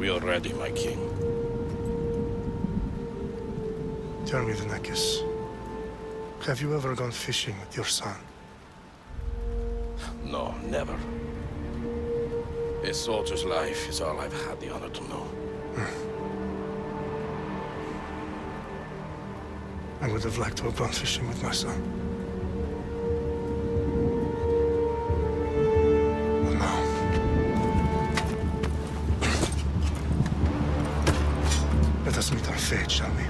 We are ready, my king. Tell me, Vinakis, have you ever gone fishing with your son? No, never. A soldier's life is all I've had the honor to know. I would have liked to have gone fishing with my son. But now... Let us meet our fate, shall we?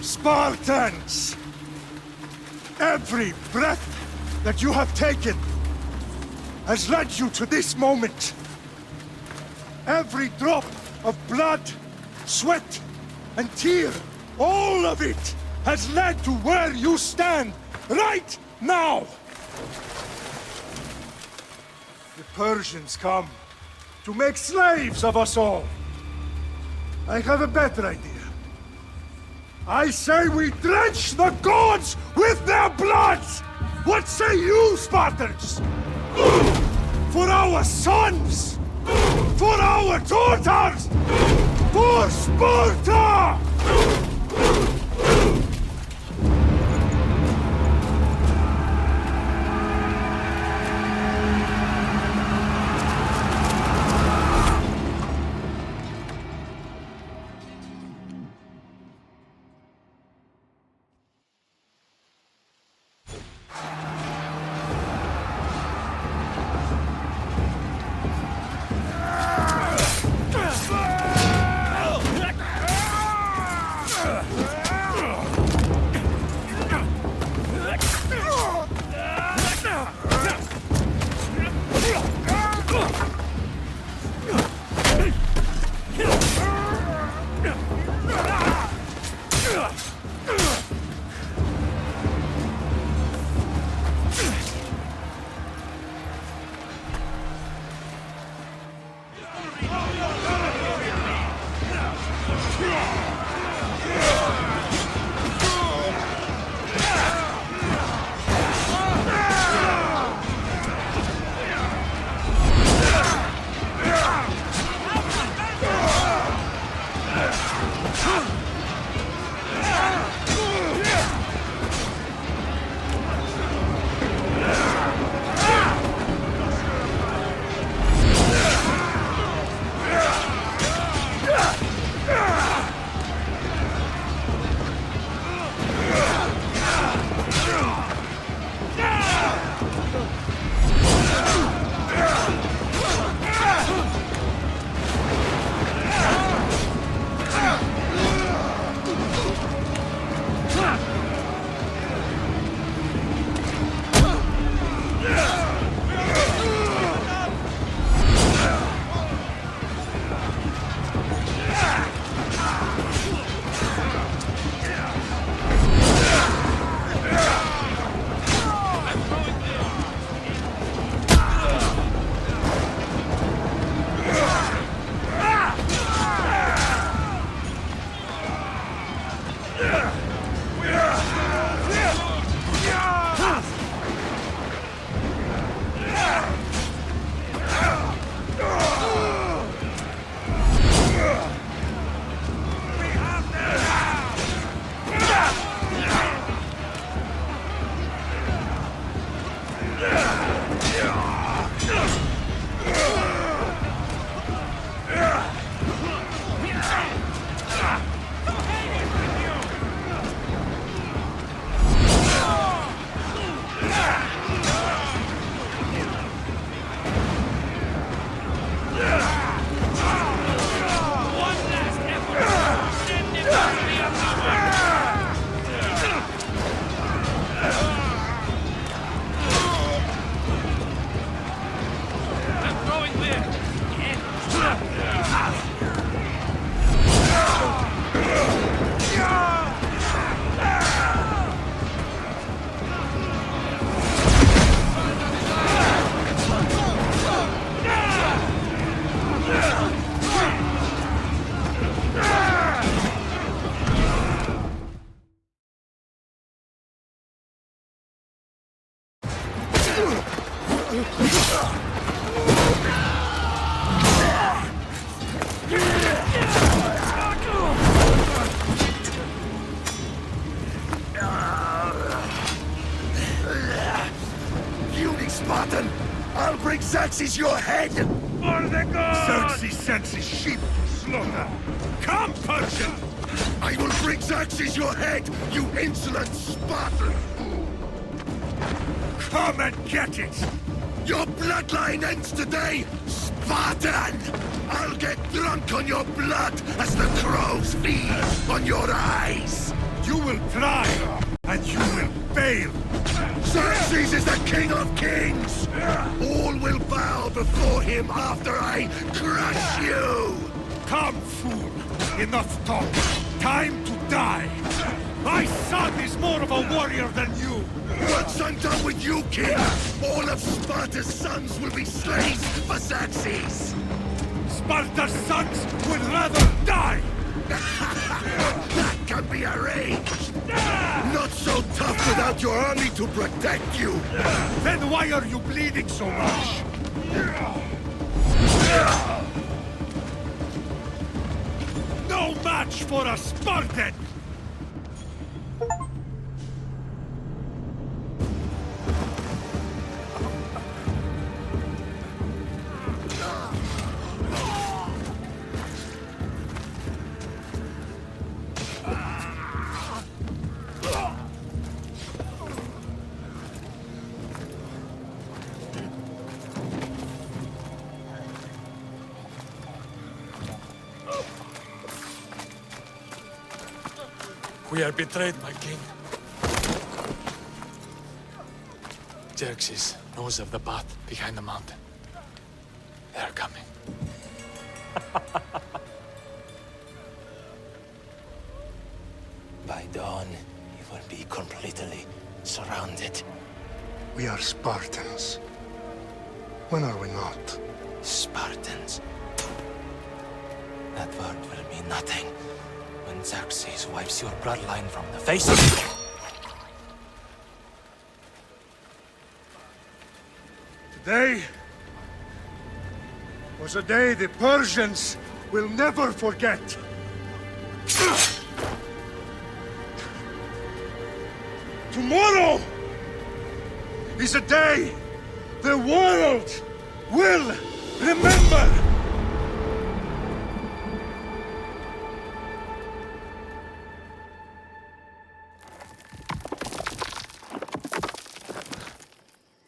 Spartans! Every breath that you have taken has led you to this moment. Every drop of blood, sweat, and tear, all of it has led to where you stand right now. The Persians come to make slaves of us all. I have a better idea. I say we drench the gods with their blood! What say you, Spartans? For our sons! For our daughters! For Sparta! Spartan! I'll bring Xerxes your head! For the gods! Xerxes sends his sheep to slaughter. Come, Persian! I will bring Xerxes your head, you insolent Spartan! Come and get it! Your bloodline ends today, Spartan! I'll get drunk on your blood as the crows feed on your eyes! You will try, and you will fail! Xerxes is the king of kings! All will bow before him after I crush you! Come, fool! Enough talk! Time to die! My son is more of a warrior than you! Once I'm done with you, king, all of Sparta's sons will be slaves for Xerxes! Sparta's sons would rather die! That can be arranged! Not so tough without your army to protect you! Then why are you bleeding so much? No match for a Spartan! We are betrayed, my king. Xerxes knows of the path behind the mountain. They are coming. By dawn, you will be completely surrounded. We are Spartans. When are we not? Spartans. That word will mean nothing when Xerxes wipes your bloodline from the face of it. Today was a day the Persians will never forget. Tomorrow is a day the world will remember.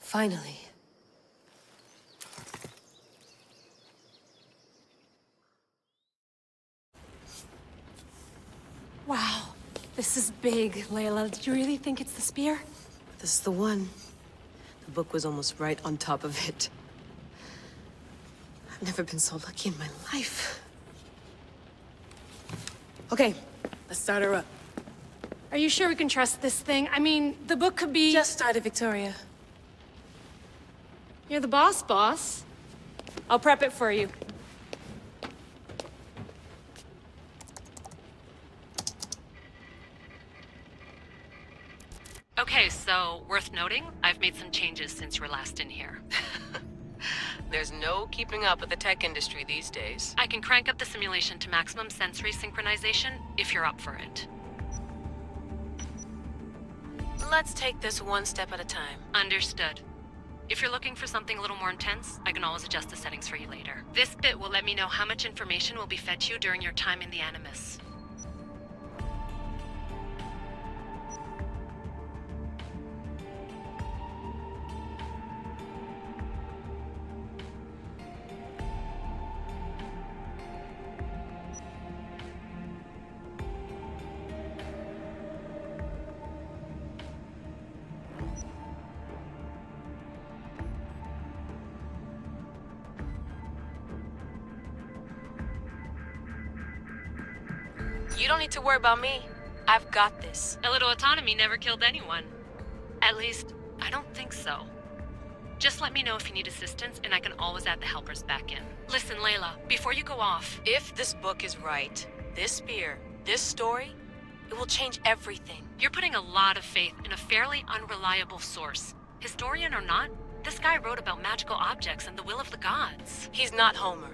Finally. Wow, this is big, Layla. Did you really think it's the spear? This is the one. The book was almost right on top of it. I've never been so lucky in my life. Okay, let's start her up. Are you sure we can trust this thing? I mean, the book could be... Just started, Victoria. You're the boss. I'll prep it for you. Okay, so worth noting, I've made some changes since you were last in here. There's no keeping up with the tech industry these days. I can crank up the simulation to maximum sensory synchronization if you're up for it. Let's take this one step at a time. Understood. If you're looking for something a little more intense, I can always adjust the settings for you later. This bit will let me know how much information will be fed to you during your time in the Animus. You don't need to worry about me. I've got this. A little autonomy never killed anyone. At least, I don't think so. Just let me know if you need assistance, and I can always add the helpers back in. Listen, Layla, before you go off... If this book is right, this spear, this story, it will change everything. You're putting a lot of faith in a fairly unreliable source. Historian or not, this guy wrote about magical objects and the will of the gods. He's not Homer.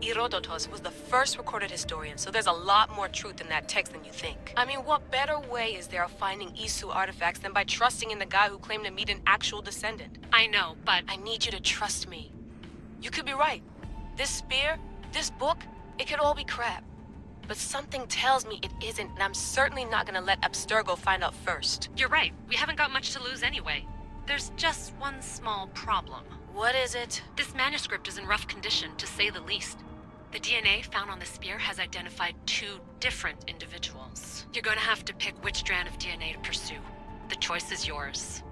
Herodotus was the first recorded historian, so there's a lot more truth in that text than you think. I mean, what better way is there of finding Isu artifacts than by trusting in the guy who claimed to meet an actual descendant? I know, but I need you to trust me. You could be right. This spear, this book, it could all be crap. But something tells me it isn't, and I'm certainly not gonna let Abstergo find out first. you're right. We haven't got much to lose anyway. There's just one small problem. What is it? This manuscript is in rough condition, to say the least. The DNA found on the spear has identified 2 different individuals. You're gonna have to pick which strand of DNA to pursue. The choice is yours.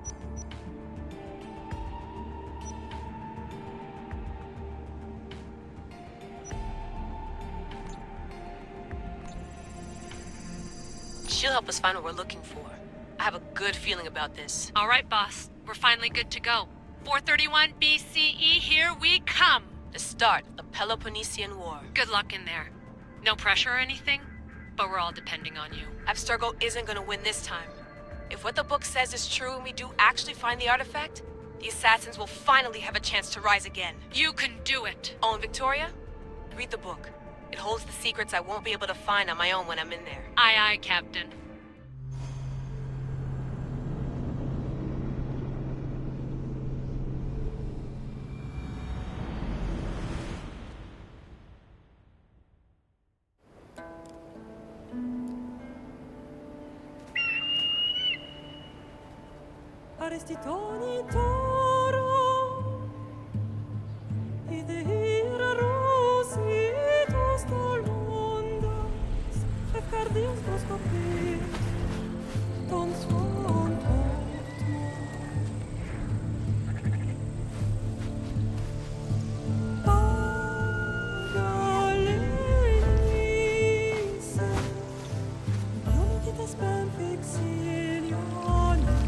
She'll help us find what we're looking for. I have a good feeling about this. All right, boss. We're finally good to go. 431 BCE, here we come! The start of the Peloponnesian War. Good luck in there. No pressure or anything, but we're all depending on you. Abstergo isn't gonna win this time. If what the book says is true and we do actually find the artifact, the assassins will finally have a chance to rise again. You can do it! Oh, and Victoria? Read the book. It holds the secrets I won't be able to find on my own when I'm in there. Aye, aye, Captain. Arestitoni toro, idehira rositos tolmondas, efcardios proscopir, ton swan portmo. Pagalenise, unitas ben fixilianis.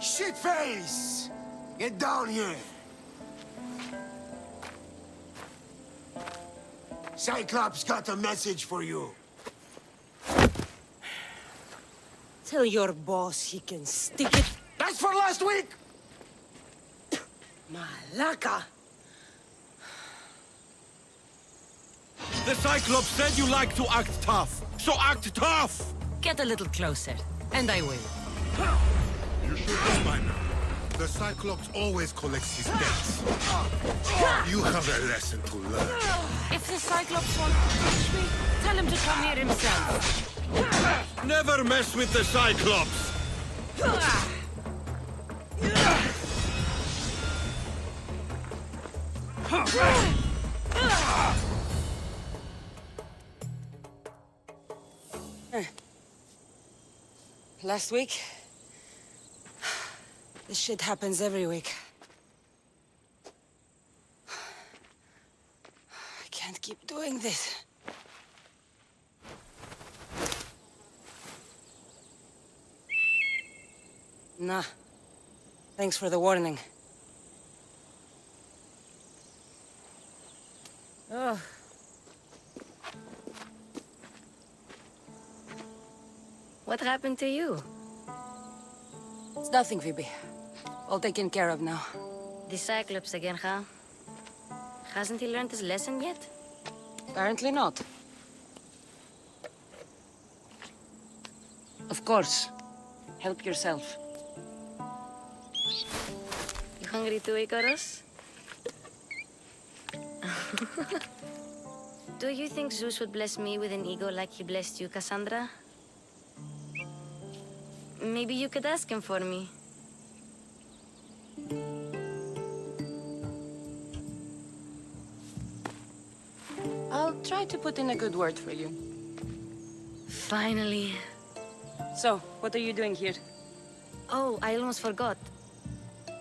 Shitface! Get down here! Cyclops got a message for you. Tell your boss he can stick it. That's for last week! Malaka! The Cyclops said you like to act tough, so act tough! Get a little closer, and I will. You should know by now. The Cyclops always collects his debts. You have a lesson to learn. If the Cyclops wants to touch me, tell him to come here himself. Never mess with the Cyclops! Last week? This shit happens every week. I can't keep doing this. Nah. Thanks for the warning. Oh. What happened to you? It's nothing, Phoebe. All taken care of now. The Cyclops again, huh? Hasn't he learned his lesson yet? Apparently not. Of course. Help yourself. You hungry too, Icarus? Do you think Zeus would bless me with an ego like he blessed you, Cassandra? Maybe you could ask him for me. I'll try to put in a good word for you. Finally. So, what are you doing here? Oh, I almost forgot.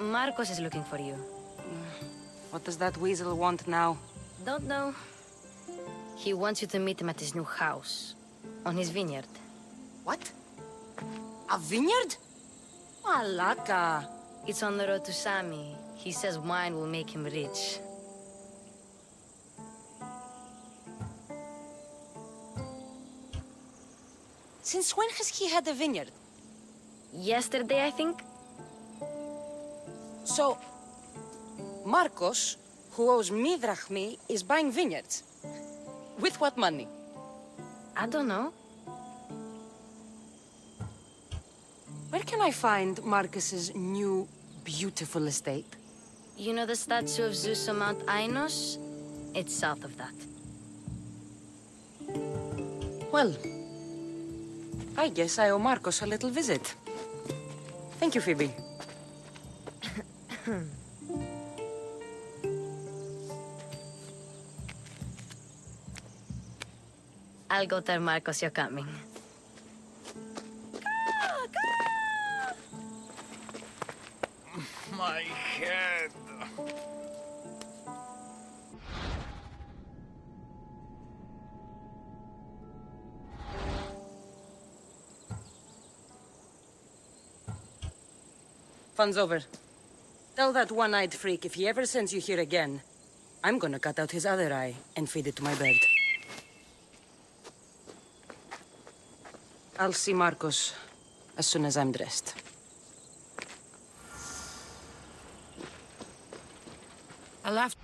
Marcos is looking for you. What does that weasel want now? Don't know. He wants you to meet him at his new house. On his vineyard. What? A vineyard? Malaka. It's on the road to Sami. He says wine will make him rich. Since when has he had a vineyard? Yesterday, I think? So, Marcos, who owes me Drachmi, is buying vineyards. With what money? I don't know. Where can I find Marcus's new, beautiful estate? You know the statue of Zeus on Mount Ainos? It's south of that. Well, I guess I owe Marcos a little visit. Thank you, Phoebe. I'll go tell Marcos you're coming. My head. Fun's over. Tell that one-eyed freak if he ever sends you here again, I'm gonna cut out his other eye and feed it to my bird. I'll see Marcos as soon as I'm dressed. I left.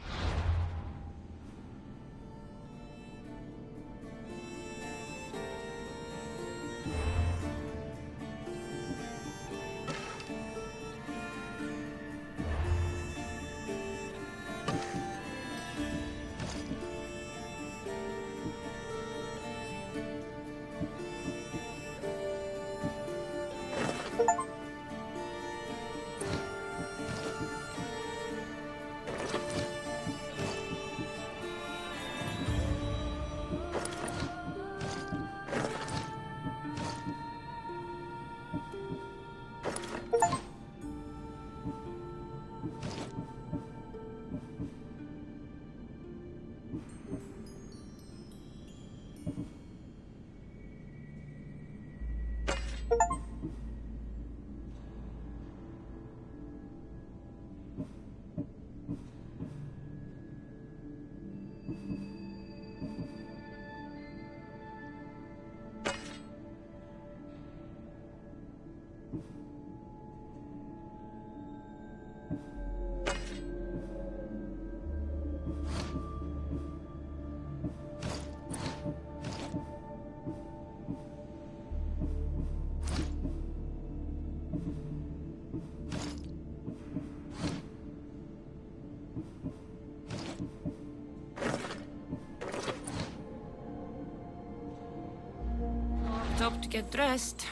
Up to get dressed.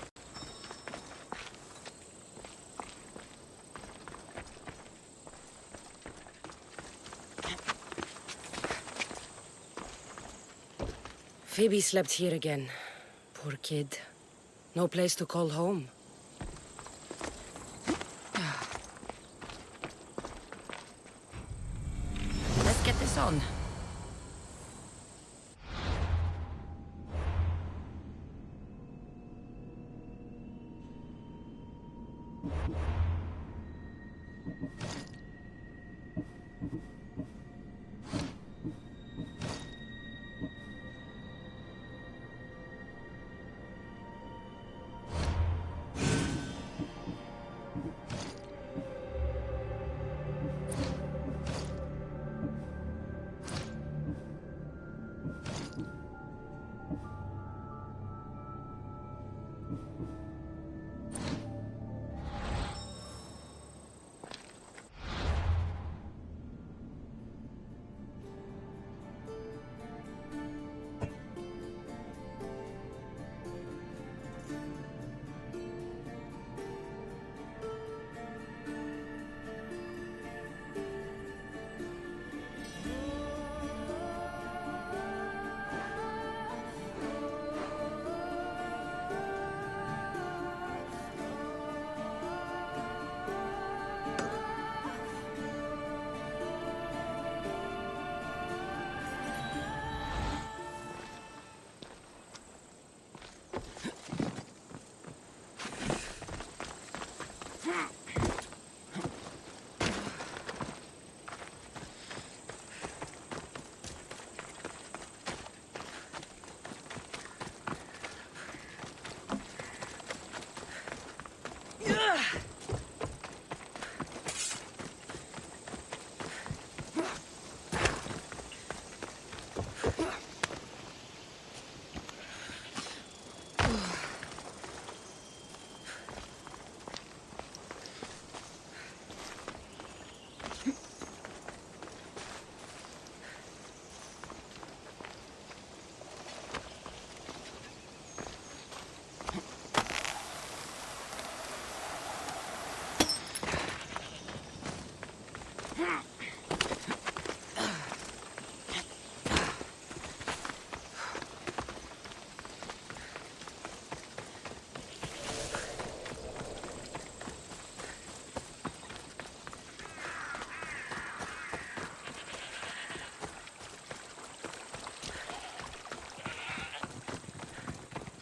Phoebe slept here again. Poor kid. No place to call home. Let's get this on.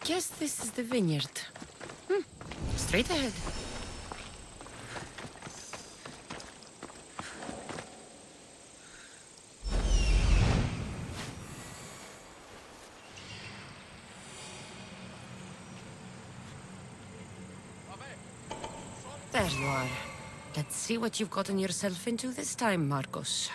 Guess this is the vineyard. Straight ahead. There you are. Let's see what you've gotten yourself into this time, Marcos.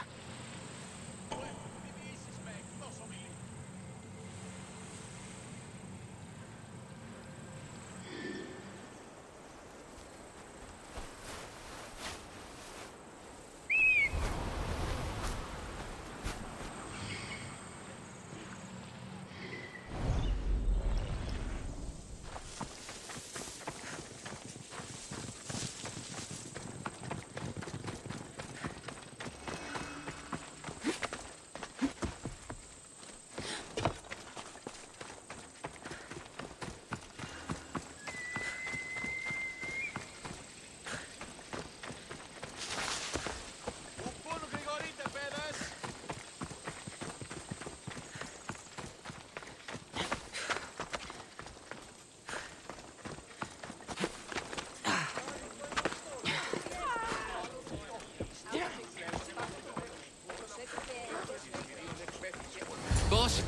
Boss,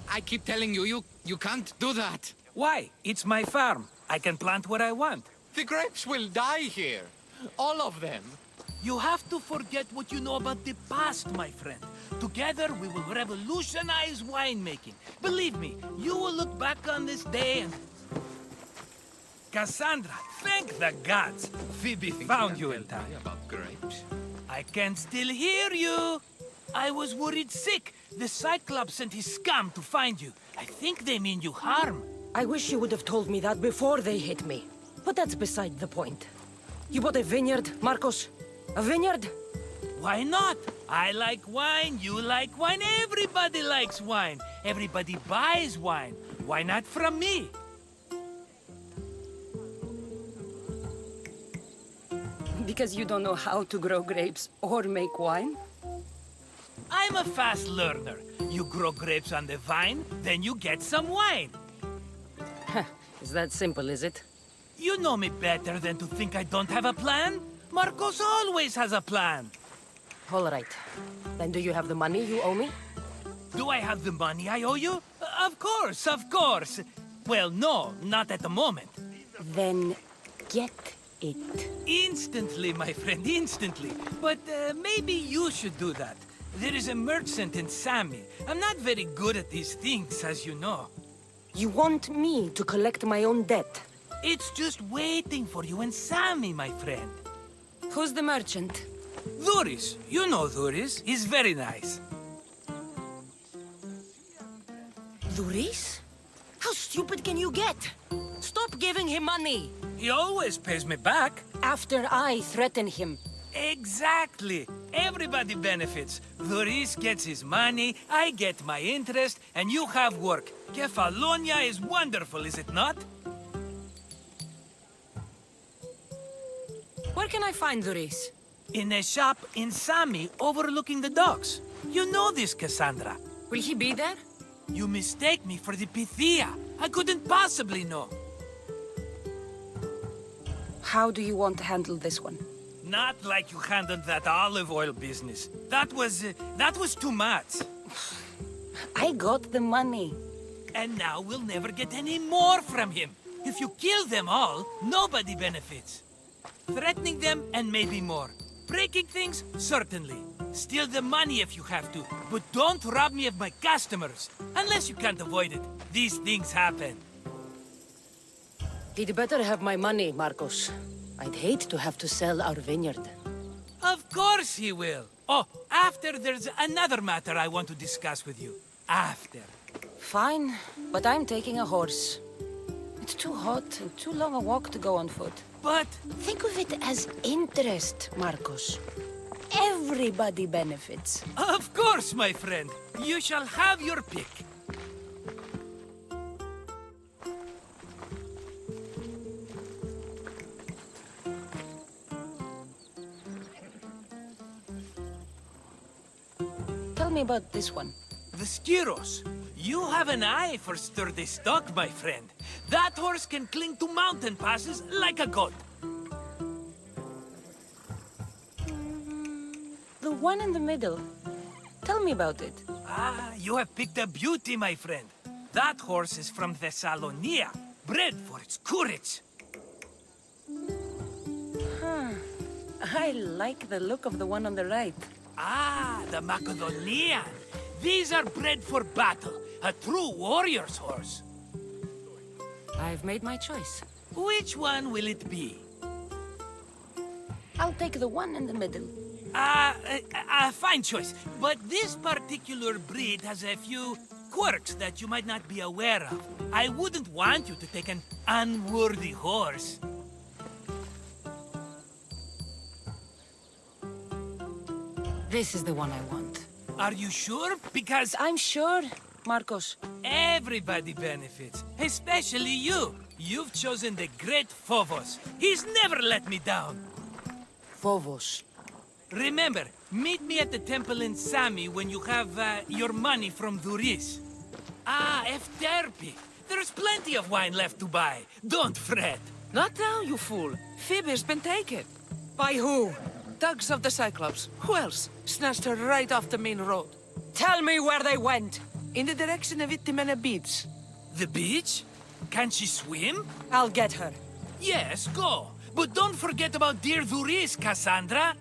I keep telling you, you can't do that. Why? It's my farm. I can plant what I want. The grapes will die here. All of them. You have to forget what you know about the past, my friend. Together, we will revolutionize winemaking. Believe me, you will look back on this day and... Cassandra, thank the gods! Phoebe found you in time. About grapes? I can still hear you! I was worried sick. The Cyclops sent his scum to find you. I think they mean you harm. I wish you would have told me that before they hit me. But that's beside the point. You bought a vineyard, Marcos? A vineyard? Why not? I like wine, you like wine, everybody likes wine. Everybody buys wine. Why not from me? Because you don't know how to grow grapes or make wine? I'm a fast learner. You grow grapes on the vine, then you get some wine. Is that simple, is it? You know me better than to think I don't have a plan. Marcos always has a plan. All right. Then do you have the money you owe me? Do I have the money I owe you? Of course, of course. Well, no, not at the moment. Then get it. Instantly, my friend, instantly. But maybe you should do that. There is a merchant in Sami. I'm not very good at these things, as you know. You want me to collect my own debt? It's just waiting for you in Sami, my friend. Who's the merchant? Dhuris. You know Dhuris. He's very nice. Dhuris? How stupid can you get? Stop giving him money! He always pays me back. After I threaten him. Exactly. Everybody benefits. Dhuris gets his money, I get my interest, and you have work. Kephallonia is wonderful, is it not? Where can I find Dhuris? In a shop in Sami overlooking the docks. You know this, Cassandra. Will he be there? You mistake me for the Pythia. I couldn't possibly know. How do you want to handle this one? Not like you handled that olive oil business. That was too much. I got the money. And now we'll never get any more from him. If you kill them all, nobody benefits. Threatening them, and maybe more. Breaking things, certainly. Steal the money if you have to, but don't rob me of my customers. Unless you can't avoid it. These things happen. He'd better have my money, Marcos. I'd hate to have to sell our vineyard. Of course he will. Oh, after there's another matter I want to discuss with you. After. Fine, but I'm taking a horse. It's too hot and too long a walk to go on foot. But... think of it as interest, Marcos. Everybody benefits. Of course, my friend. You shall have your pick. Tell me about this one. The Skiros. You have an eye for sturdy stock, my friend. That horse can cling to mountain passes like a goat. The one in the middle. Tell me about it. Ah, you have picked a beauty, my friend. That horse is from Thessalonia, bred for its courage. Huh. I like the look of the one on the right. Ah, the Macedonian. These are bred for battle, a true warrior's horse. I've made my choice. Which one will it be? I'll take the one in the middle. Fine choice. But this particular breed has a few quirks that you might not be aware of. I wouldn't want you to take an unworthy horse. This is the one I want. Are you sure? Because I'm sure, Marcos. everybody benefits, especially you. You've chosen the great Phobos. He's never let me down. Phobos. Remember, meet me at the temple in Sami when you have your money from Duris. Ah, Efterpi. There's plenty of wine left to buy. Don't fret. Not now, you fool. Phoebe's been taken. By who? Thugs of the Cyclops. Who else? Snatched her right off the main road. Tell me where they went. In the direction of Itimena Beach. The beach? Can she swim? I'll get her. Yes, go. But don't forget about dear Duris, Cassandra.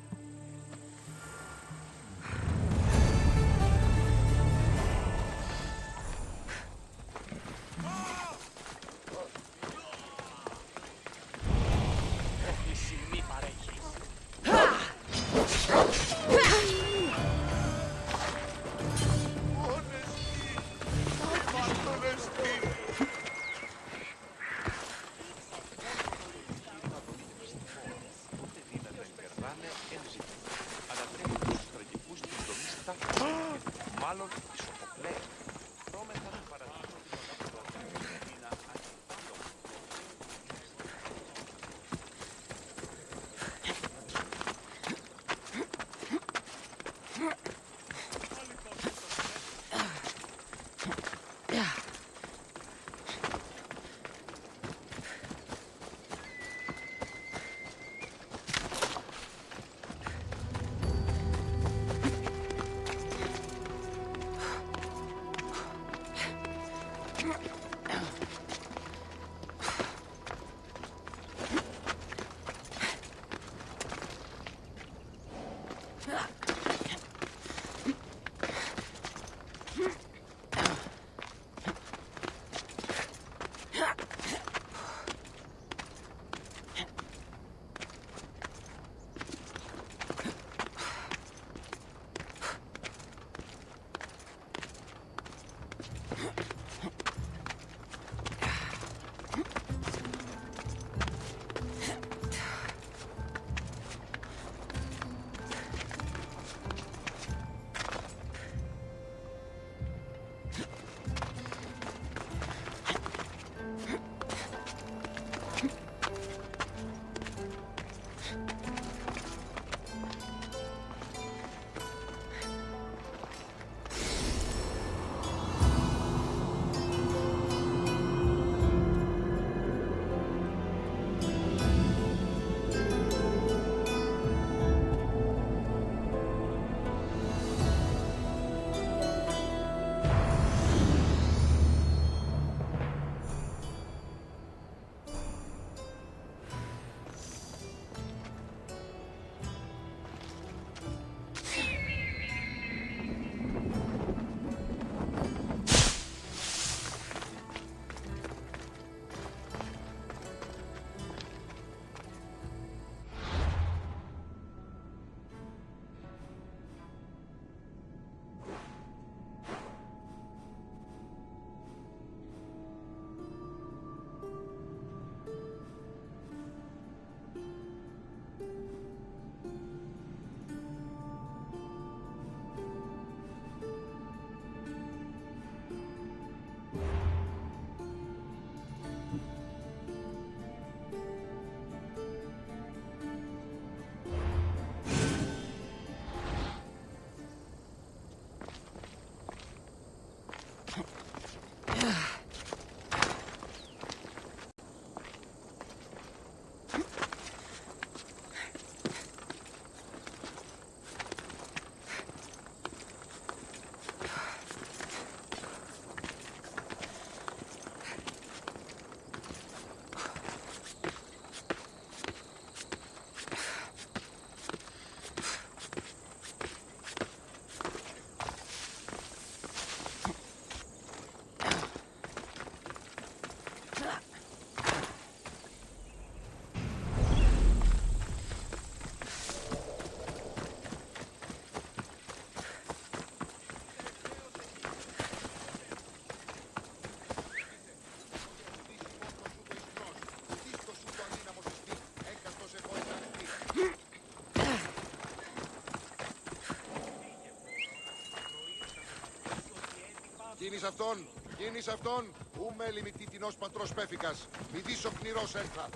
Κίνης αυτόν, ου μέλη μη τίτινος πατρός πέφικας, μη δεις οκνηρός έλθα.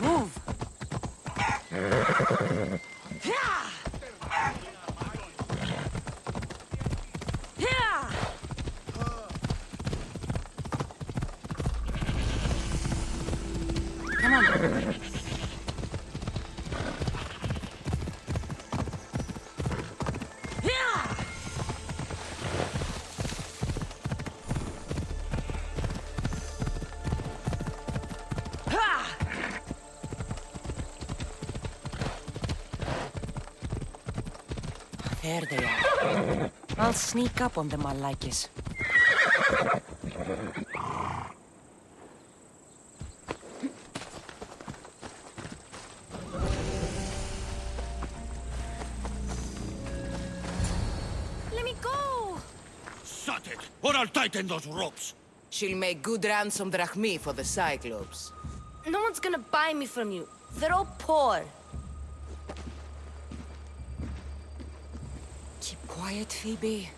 Move! Come on. There they are. I'll sneak up on them, I like it. Let me go! Shut it, or I'll tighten those ropes. She'll make good ransom drachmi for the Cyclops. No one's gonna buy me from you. They're all poor. Keep quiet, Phoebe.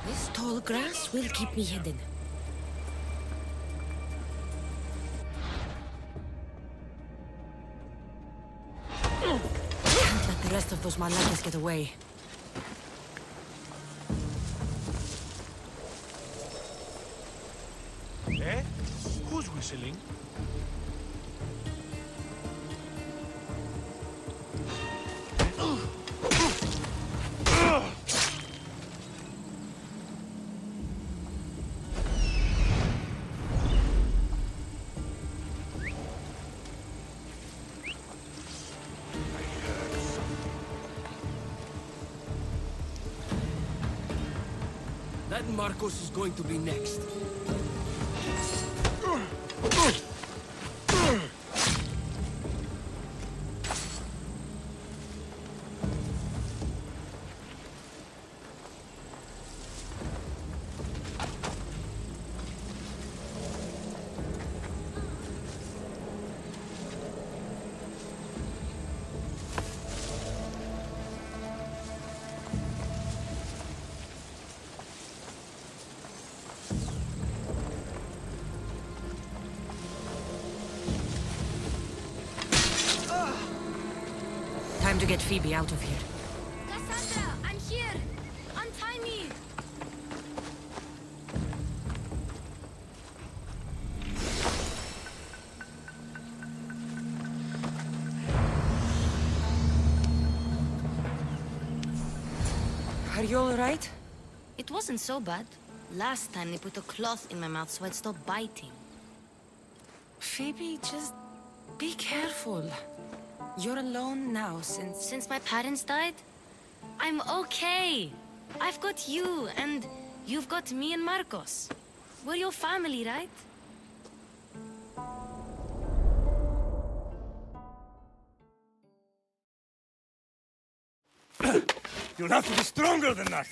This tall grass will keep me hidden. Can't let the rest of those malakas get away. Eh? Who's whistling? That Marcos is going to be next. Time to get Phoebe out of here. Cassandra, I'm here! Untie me! Are you all right? It wasn't so bad. Last time they put a cloth in my mouth so I'd stop biting. Phoebe, just be careful. You're alone now Since my parents died? I'm okay. I've got you, and you've got me and Marcos. We're your family, right? You'll have to be stronger than that.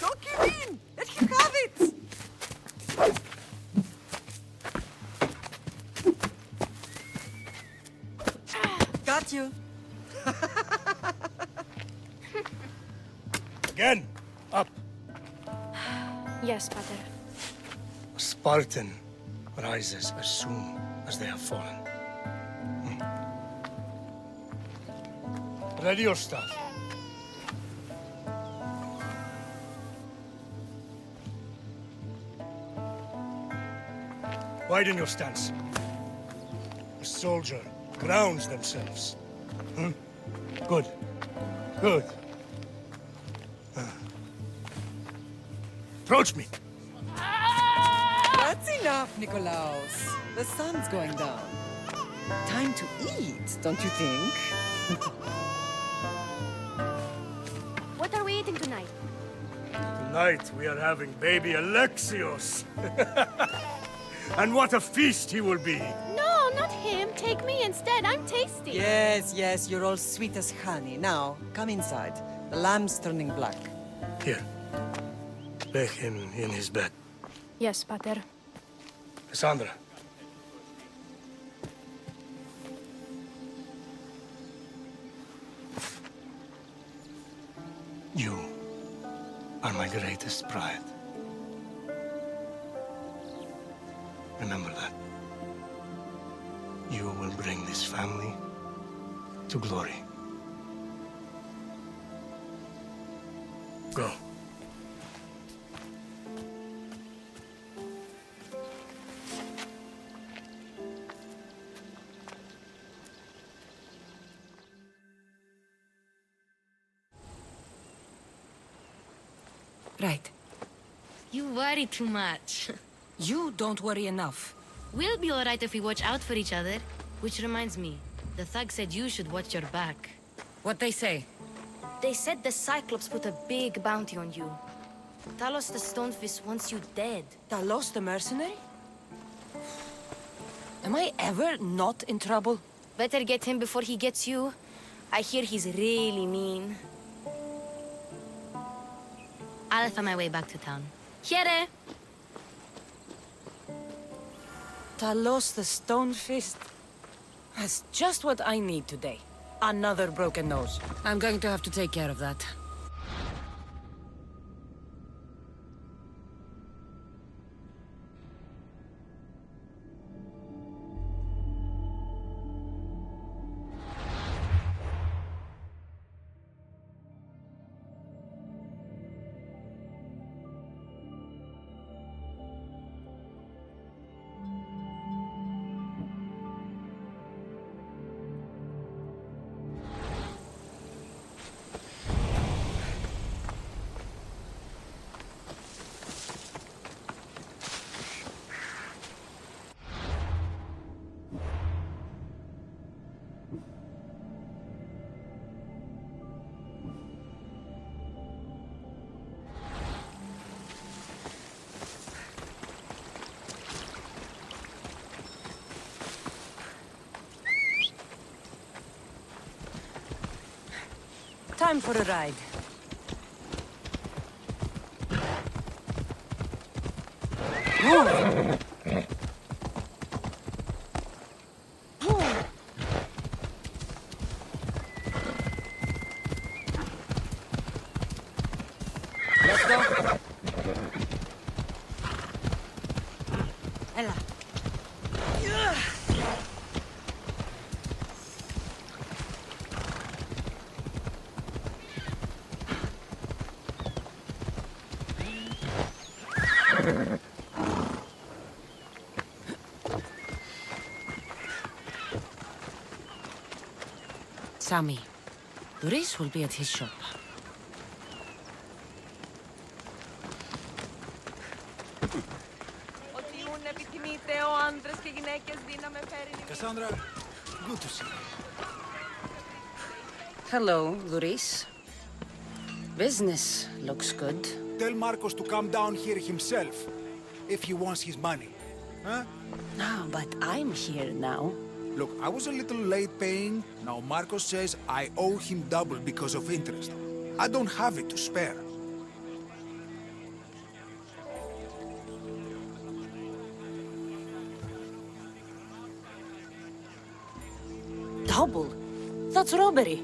Don't give in! Let him have it! Got you. Again, up. Yes, Pater. A Spartan rises as soon as they have fallen. Ready your staff. Widen your stance. A soldier grounds themselves. Good. Good. Approach me. That's enough, Nikolaos. The sun's going down. Time to eat, don't you think? What are we eating tonight? Tonight we are having baby Alexios. And what a feast he will be. No, not him. Take me instead. I'm tasty. Yes, yes, you're all sweet as honey. Now, come inside. The lamb's turning black. Here. Lay him in his bed. Yes, Pater. Cassandra. are my greatest pride. Remember that. You will bring this family to glory. Go. Right. You worry too much. You don't worry enough. We'll be alright if we watch out for each other. Which reminds me, the thug said you should watch your back. What they say? They said the Cyclops put a big bounty on you. Talos the Stonefist wants you dead. Talos the mercenary? Am I ever not in trouble? Better get him before he gets you. I hear he's really mean. I'll find my way back to town. Here! Talos the Stonefist? That's just what I need today. Another broken nose. I'm going to have to take care of that. Time for a ride. Move! Let's go. Ella. Sammy, Doris will be at his shop. Cassandra, good to see you. Hello, Doris. Business looks good. Tell Marcos to come down here himself, if he wants his money. Huh? No, but I'm here now. Look, I was a little late paying. Now Marcos says I owe him double because of interest. I don't have it to spare. Double? That's robbery.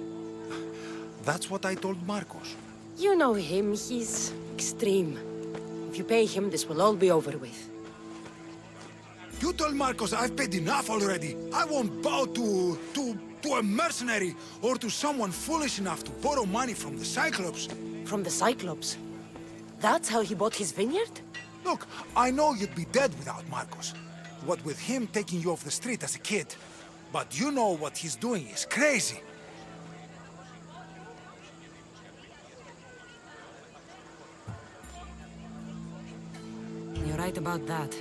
That's what I told Marcos. You know him, he's extreme. If you pay him, this will all be over with. You told Marcos I've paid enough already. I won't bow to a mercenary or to someone foolish enough to borrow money from the Cyclops. From the Cyclops? That's how he bought his vineyard? Look, I know you'd be dead without Marcos. What with him taking you off the street as a kid. But you know what he's doing is crazy. You're right about that.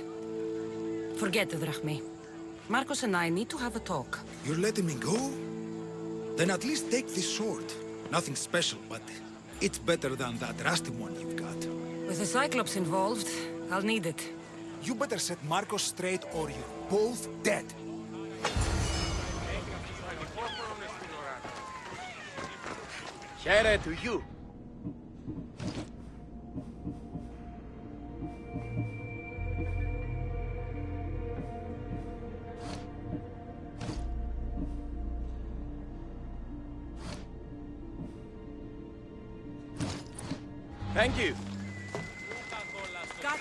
Forget the Drachma. Marcos and I need to have a talk. You're letting me go? Then at least take this sword. Nothing special, but it's better than that rusty one you've got. With the Cyclops involved, I'll need it. You better set Marcos straight or you're both dead. Here to you. Thank you.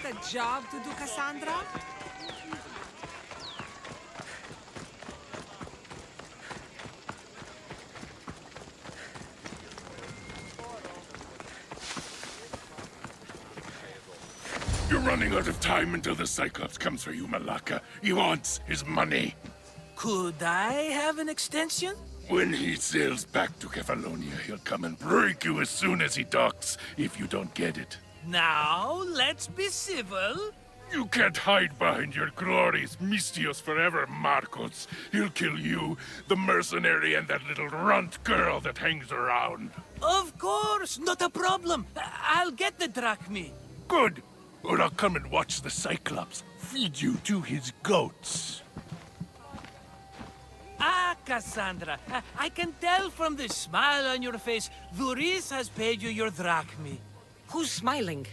a job to do, Cassandra? You're running out of time until the Cyclops comes for you, Malaka. He wants his money. Could I have an extension? When he sails back to Kephallonia, he'll come and break you as soon as he docks, if you don't get it. Now, let's be civil. You can't hide behind your glorious Mystios forever, Marcos. He'll kill you, the mercenary, and that little runt girl that hangs around. Of course, not a problem. I'll get the drachma. Good. Or I'll come and watch the Cyclops feed you to his goats. Ah, Cassandra, I can tell from the smile on your face, Duris has paid you your drachma. Who's smiling?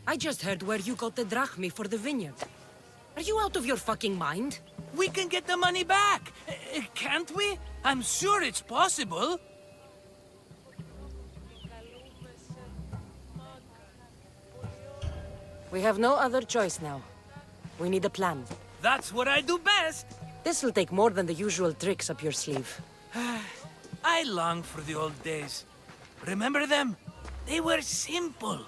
I just heard where you got the drachma for the vineyard. Are you out of your fucking mind? We can get the money back, can't we? I'm sure it's possible. We have no other choice now. We need a plan. That's what I do best. This'll take more than the usual tricks up your sleeve. I long for the old days. Remember them? They were simple.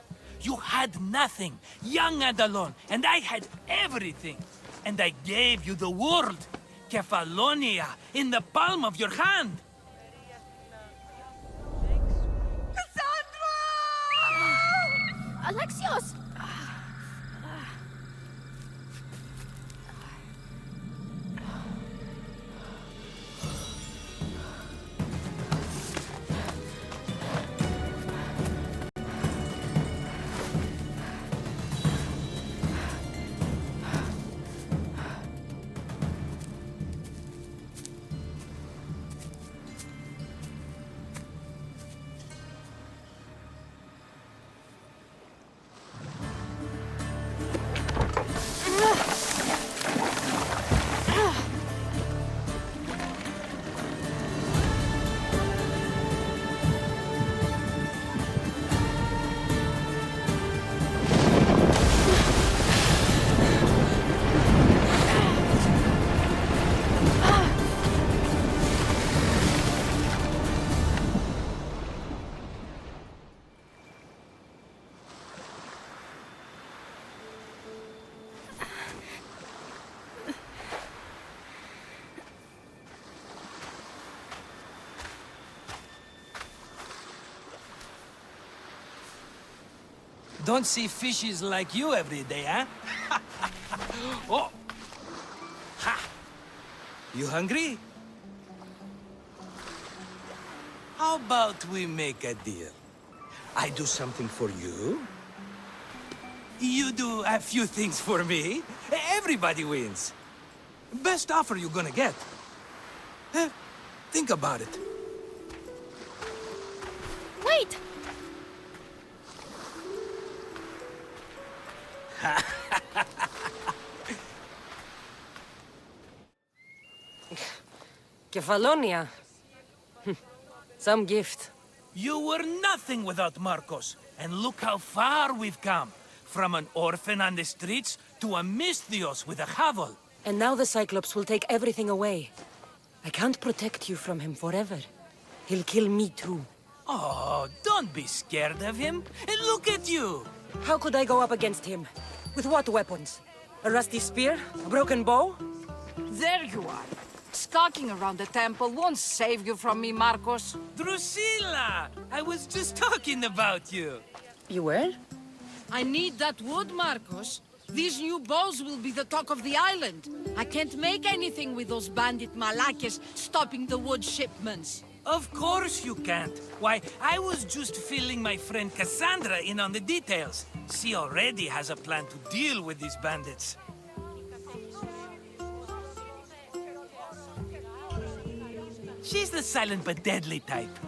You had nothing, young and alone, and I had everything. And I gave you the world, Kephallonia, in the palm of your hand. Alexios! Don't see fishes like you every day, huh? Oh! Ha! You hungry? How about we make a deal? I do something for you. You do a few things for me. Everybody wins. Best offer you're gonna get. Think about it. Wait! Kephallonia. Some gift. You were nothing without Marcos. And look how far we've come. From an orphan on the streets to a Mystios with a hovel. And now the Cyclops will take everything away. I can't protect you from him forever. He'll kill me too. Oh, don't be scared of him. And look at you. How could I go up against him? With what weapons? A rusty spear? A broken bow? There you are. Skulking around the temple won't save you from me, Marcos. Drusilla! I was just talking about you. You were? I need that wood, Marcos. These new bows will be the talk of the island. I can't make anything with those bandit malakes stopping the wood shipments. Of course you can't. Why, I was just filling my friend Cassandra in on the details. She already has a plan to deal with these bandits. She's the silent but deadly type.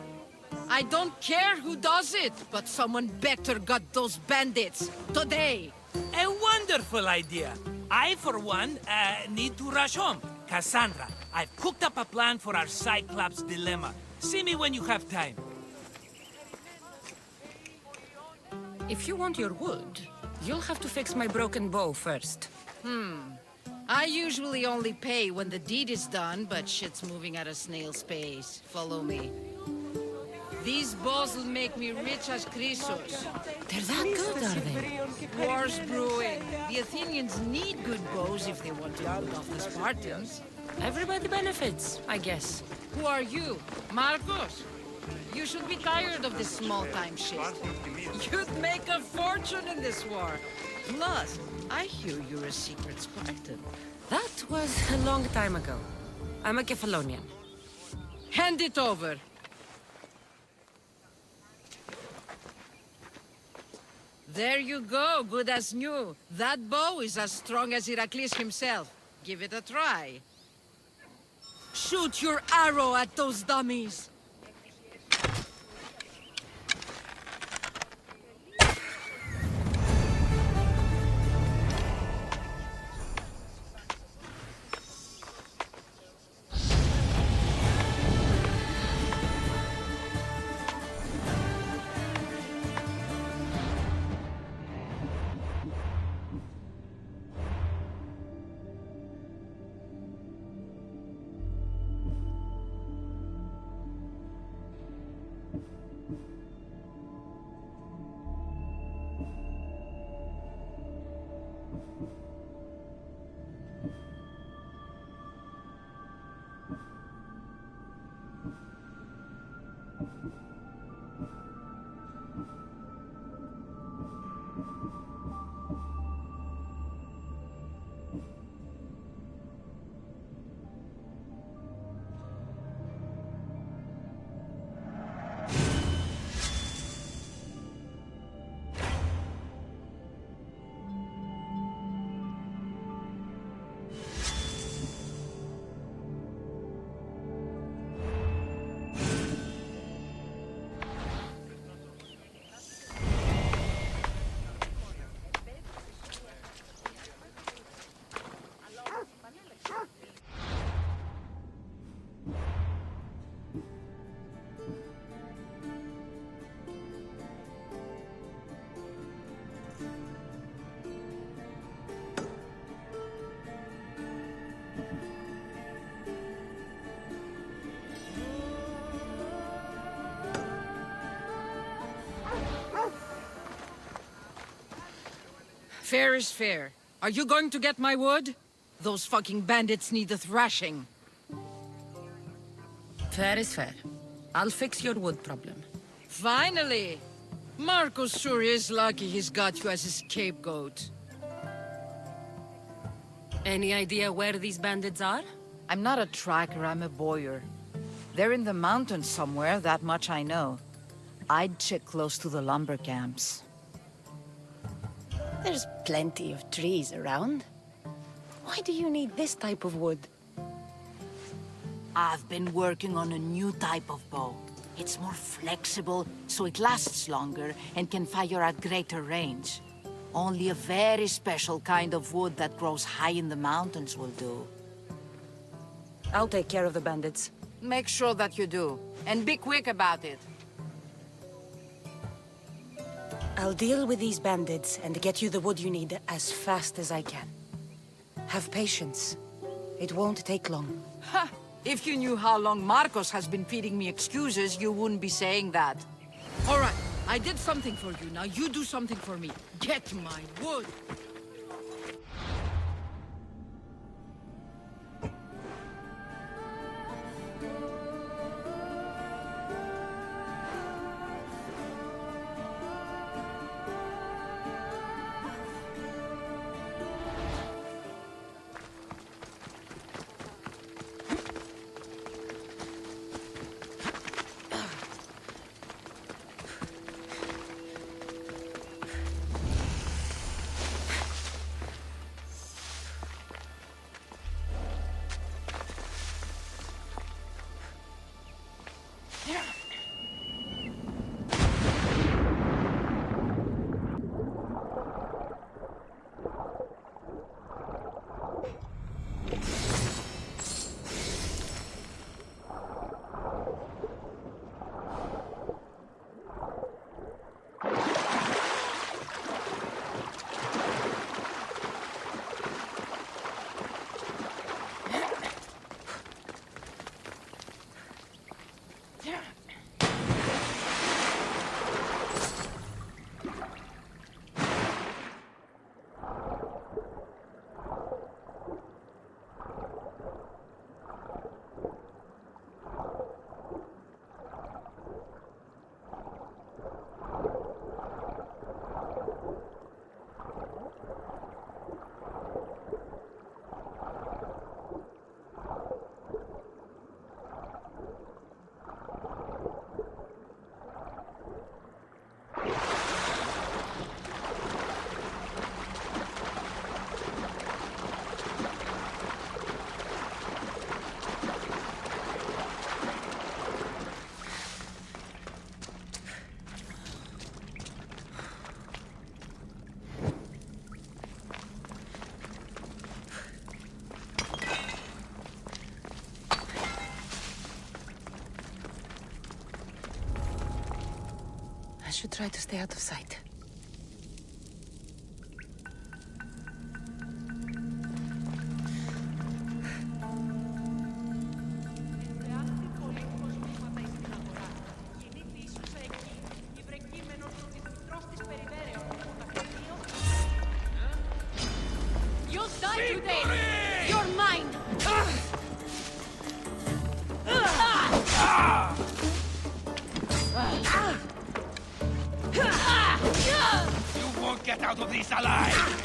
I don't care who does it, but someone better got those bandits. Today. A wonderful idea. I, for one, need to rush home. Cassandra, I've cooked up a plan for our Cyclops dilemma. See me when you have time. If you want your wood, You'll have to fix my broken bow first. I usually only pay when the deed is done, but shit's moving at a snail's pace. Follow me. These bows will make me rich as Chrysos. They're that good, are they? War's brewing. The Athenians need good bows if they want to hold off the Spartans. Everybody benefits, I guess. Who are you? Marcos? You should be tired of this small-time shit. You'd make a fortune in this war. Plus, I hear you're a secret Spartan. That was a long time ago. I'm a Kephalonian. Hand it over. There you go, good as new. That bow is as strong as Heracles himself. Give it a try. Shoot your arrow at those dummies. Fair is fair. Are you going to get my wood? Those fucking bandits need a thrashing. Fair is fair. I'll fix your wood problem. Finally! Marcos sure is lucky he's got you as his scapegoat. Any idea where these bandits are? I'm not a tracker, I'm a boyer. They're in the mountains somewhere, that much I know. I'd check close to the lumber camps. There's plenty of trees around. Why do you need this type of wood? I've been working on a new type of bow. It's more flexible, so it lasts longer and can fire at greater range. Only a very special kind of wood that grows high in the mountains will do. I'll take care of the bandits. Make sure that you do, and be quick about it. I'll deal with these bandits and get you the wood you need as fast as I can. Have patience. It won't take long. Ha! If you knew how long Marcos has been feeding me excuses, you wouldn't be saying that. All right, I did something for you. Now you do something for me. Get my wood. I should try to stay out of sight. You'll die today! You're mine! You won't get out of this alive!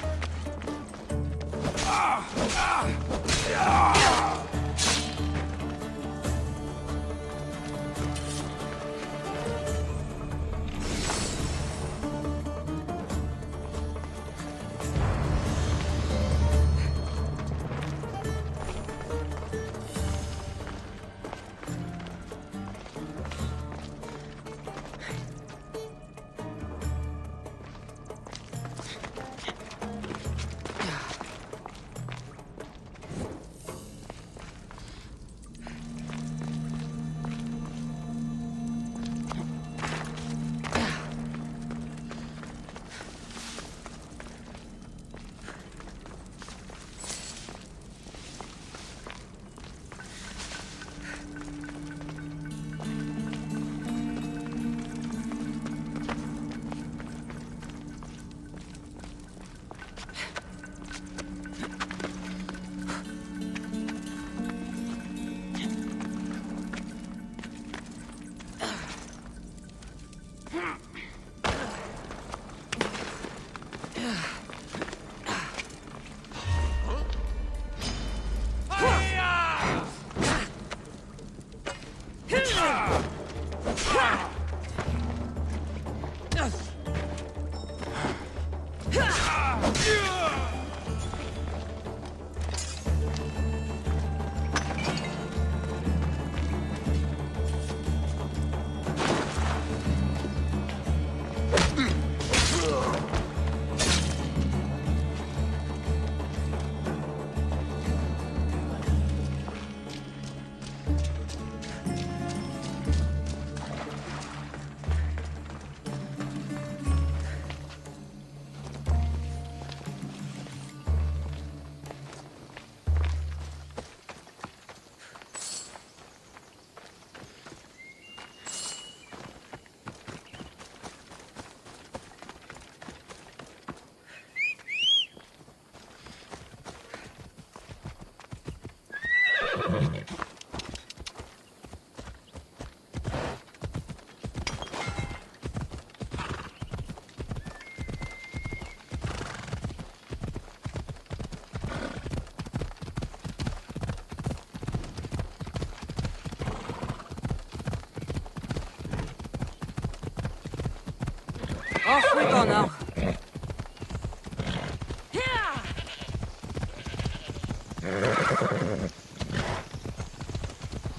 Off we go now.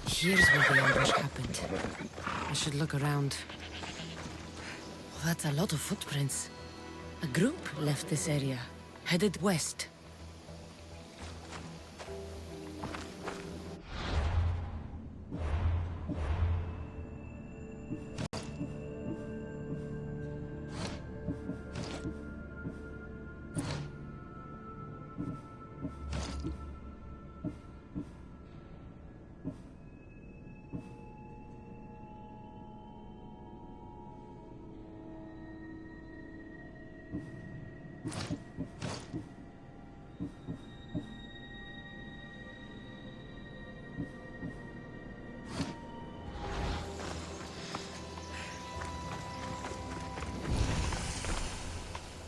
Here's where the ambush happened. I should look around. Well, that's a lot of footprints. A group left this area, headed west.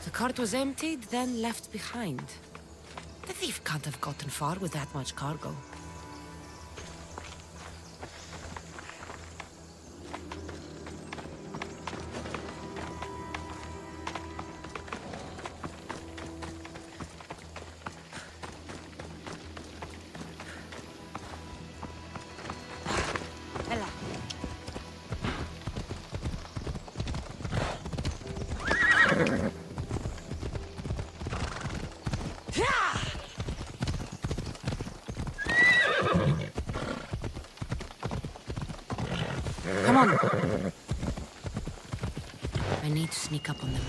The cart was emptied, then left behind. The thief can't have gotten far with that much cargo. Come on. I need to sneak up on them.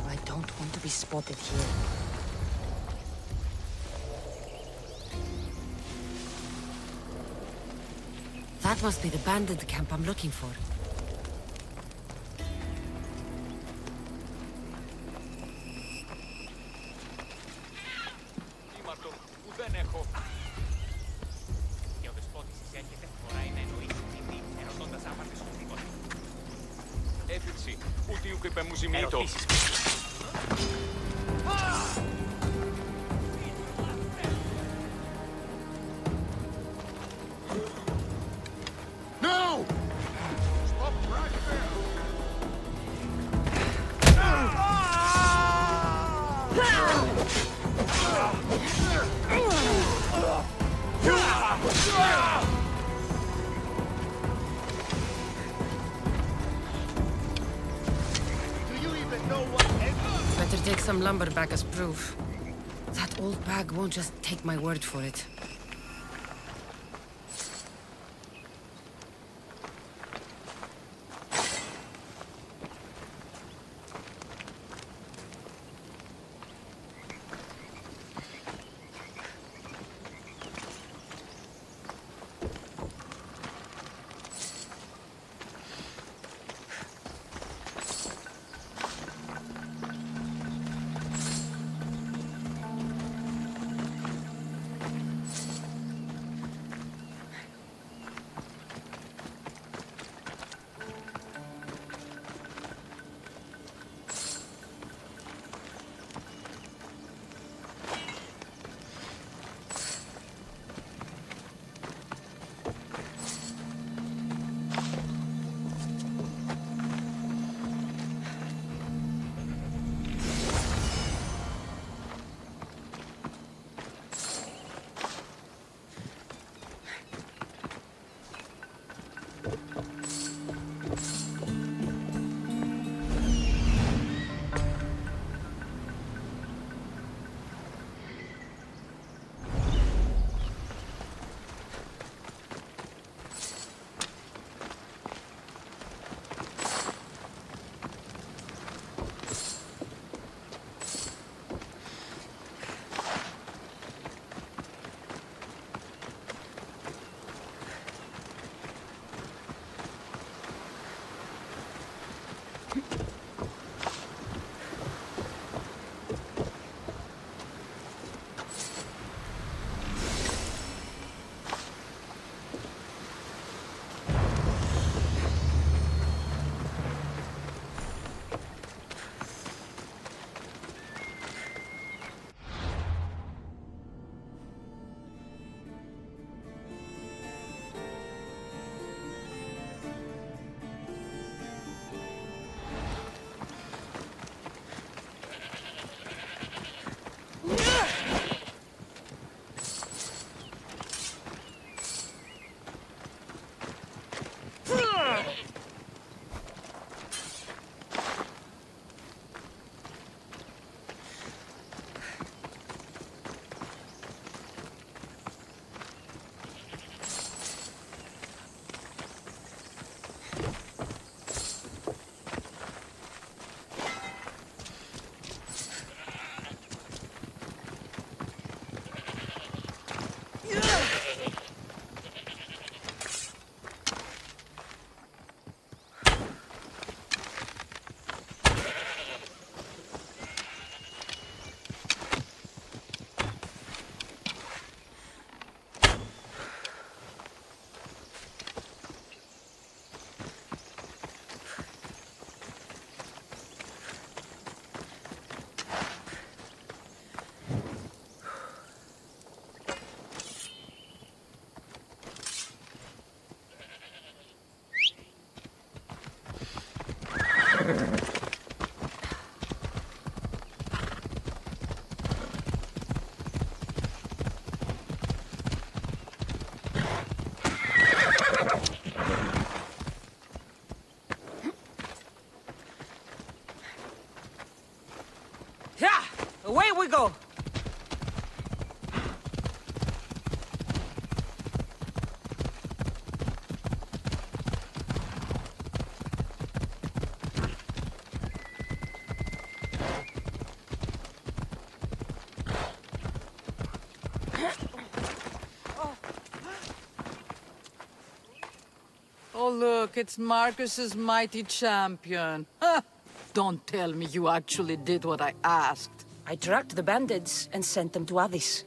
I don't want to be spotted here. That must be the bandit camp I'm looking for. No! Stop right there! Better take some lumber back as proof. That old bag won't just take my word for it. Yeah! Away we go! Oh, look, it's Marcus's mighty champion. Huh. Don't tell me you actually did what I asked. I tracked the bandits and sent them to Athens.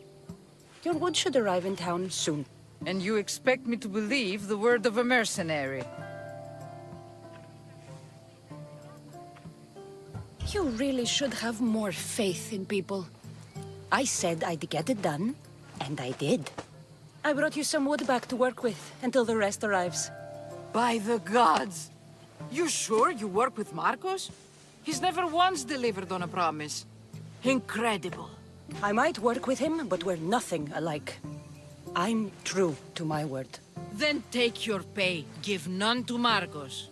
Your wood should arrive in town soon. And you expect me to believe the word of a mercenary? You really should have more faith in people. I said I'd get it done, and I did. I brought you some wood back to work with until the rest arrives. By the gods! You sure you work with Marcos? He's never once delivered on a promise. Incredible. I might work with him, but we're nothing alike. I'm true to my word. Then take your pay. Give none to Marcos.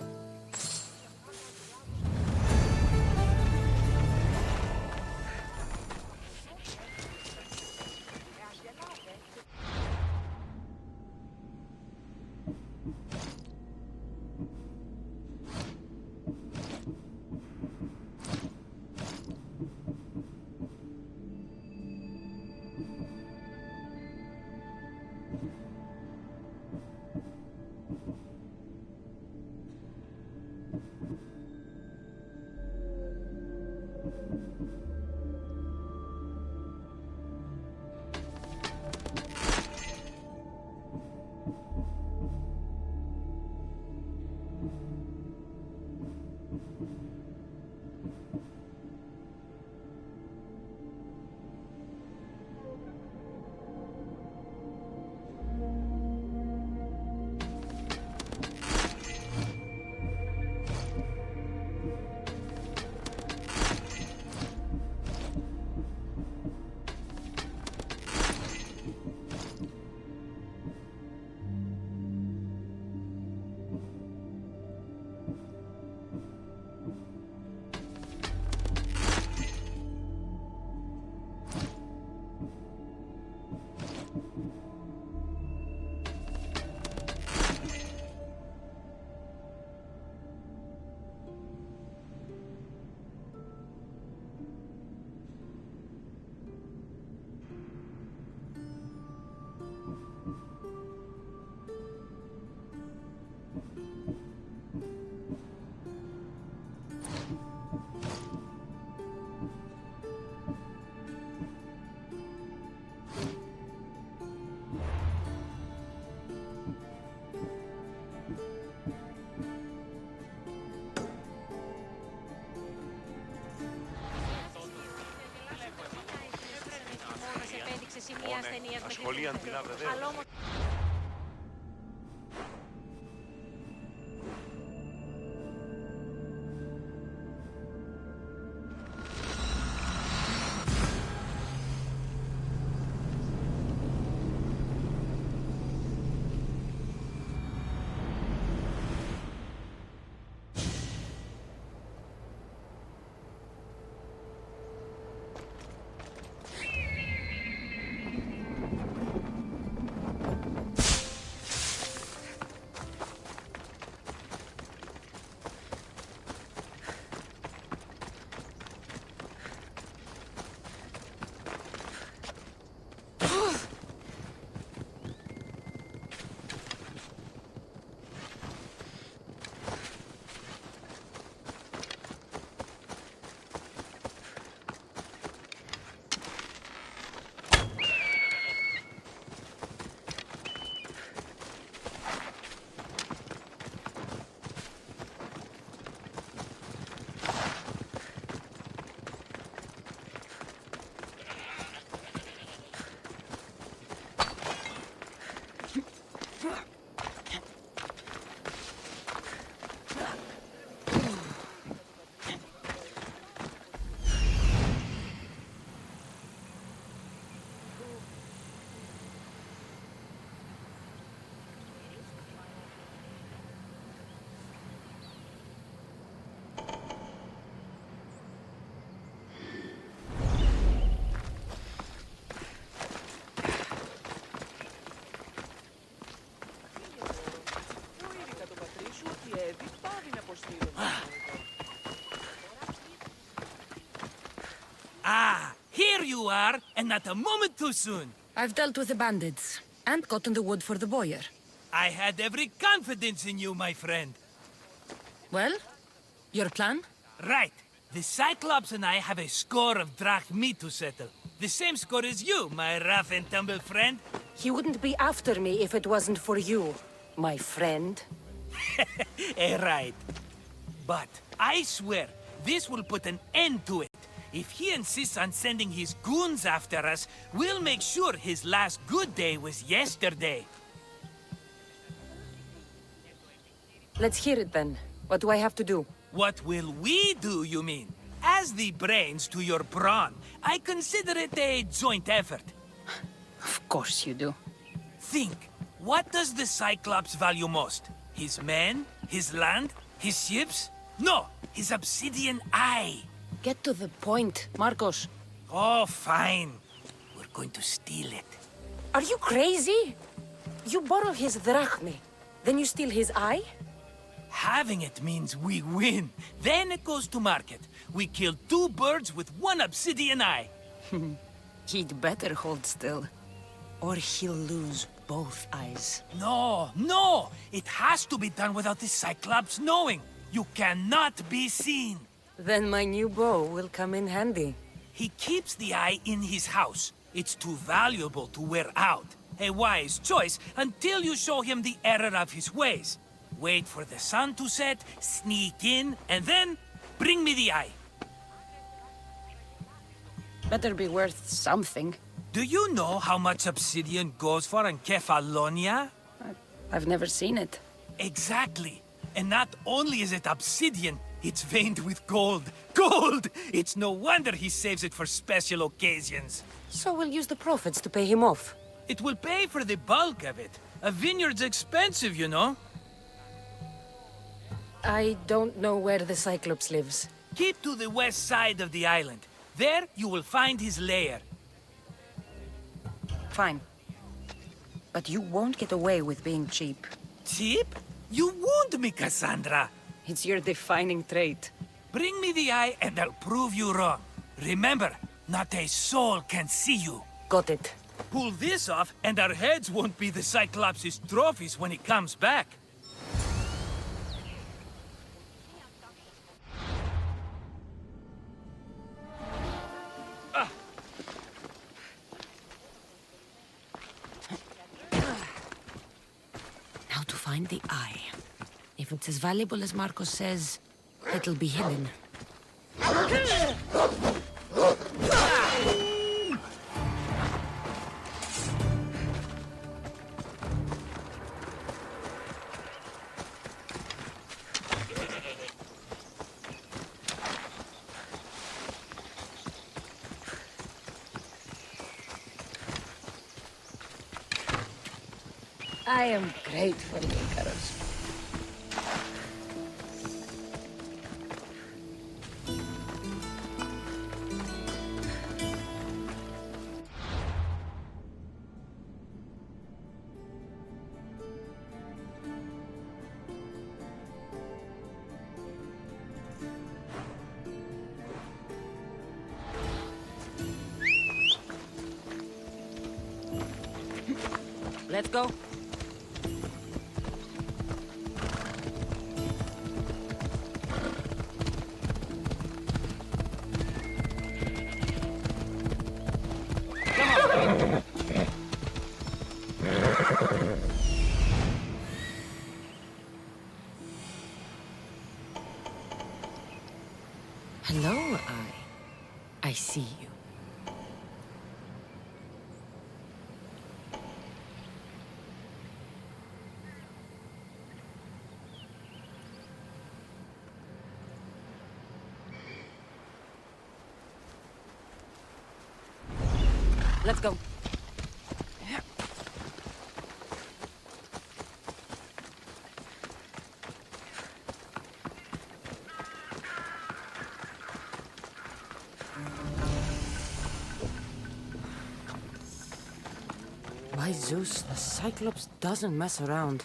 Ασχολίαν την αβεβαίως. Ah, here you are, and not a moment too soon. I've dealt with the bandits, and gotten the wood for the boiler. I had every confidence in you, my friend. Well, your plan? Right. The Cyclops and I have a score of Drachma to settle. The same score as you, my rough and tumble friend. He wouldn't be after me if it wasn't for you, my friend. Right. But I swear, this will put an end to it. If he insists on sending his goons after us, we'll make sure his last good day was yesterday. Let's hear it then. What do I have to do? What will we do, you mean? As the brains to your brawn, I consider it a joint effort. Of course you do. Think, what does the Cyclops value most? His men? His land? His ships? No, his obsidian eye. Get to the point, Marcos. Oh, fine. We're going to steal it. Are you crazy? You borrow his drachma, then you steal his eye? Having it means we win. Then it goes to market. We kill 2 birds with 1 obsidian eye. He'd better hold still, or he'll lose both eyes. No, no! It has to be done without the Cyclops knowing. You cannot be seen. Then my new bow will come in handy. He keeps the eye in his house. It's too valuable to wear out. A wise choice until you show him the error of his ways. Wait for the sun to set, sneak in, and then bring me the eye. Better be worth something. Do you know how much obsidian goes for in Kephallonia? I've never seen it. Exactly. And not only is it obsidian, it's veined with gold. Gold! It's no wonder he saves it for special occasions. So we'll use the profits to pay him off. It will pay for the bulk of it. A vineyard's expensive, you know. I don't know where the Cyclops lives. Keep to the west side of the island. There, you will find his lair. Fine. But you won't get away with being cheap. Cheap? You wound me, Cassandra. It's your defining trait. Bring me the eye and I'll prove you wrong. Remember, not a soul can see you. Got it. Pull this off and our heads won't be the Cyclops' trophies when he comes back. Now to find the eye. If it's as valuable as Marcos says, it'll be hidden. I am grateful, Icarus. Let's go. Hello, I see you. Let's go. By Zeus, the Cyclops doesn't mess around.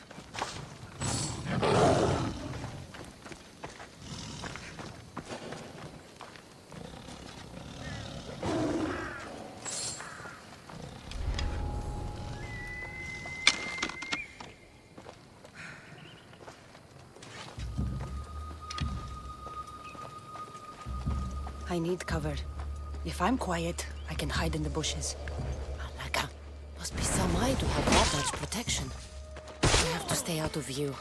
I need cover. If I'm quiet, I can hide in the bushes. Alaka. Must be some eye to have that much protection. I have to stay out of view.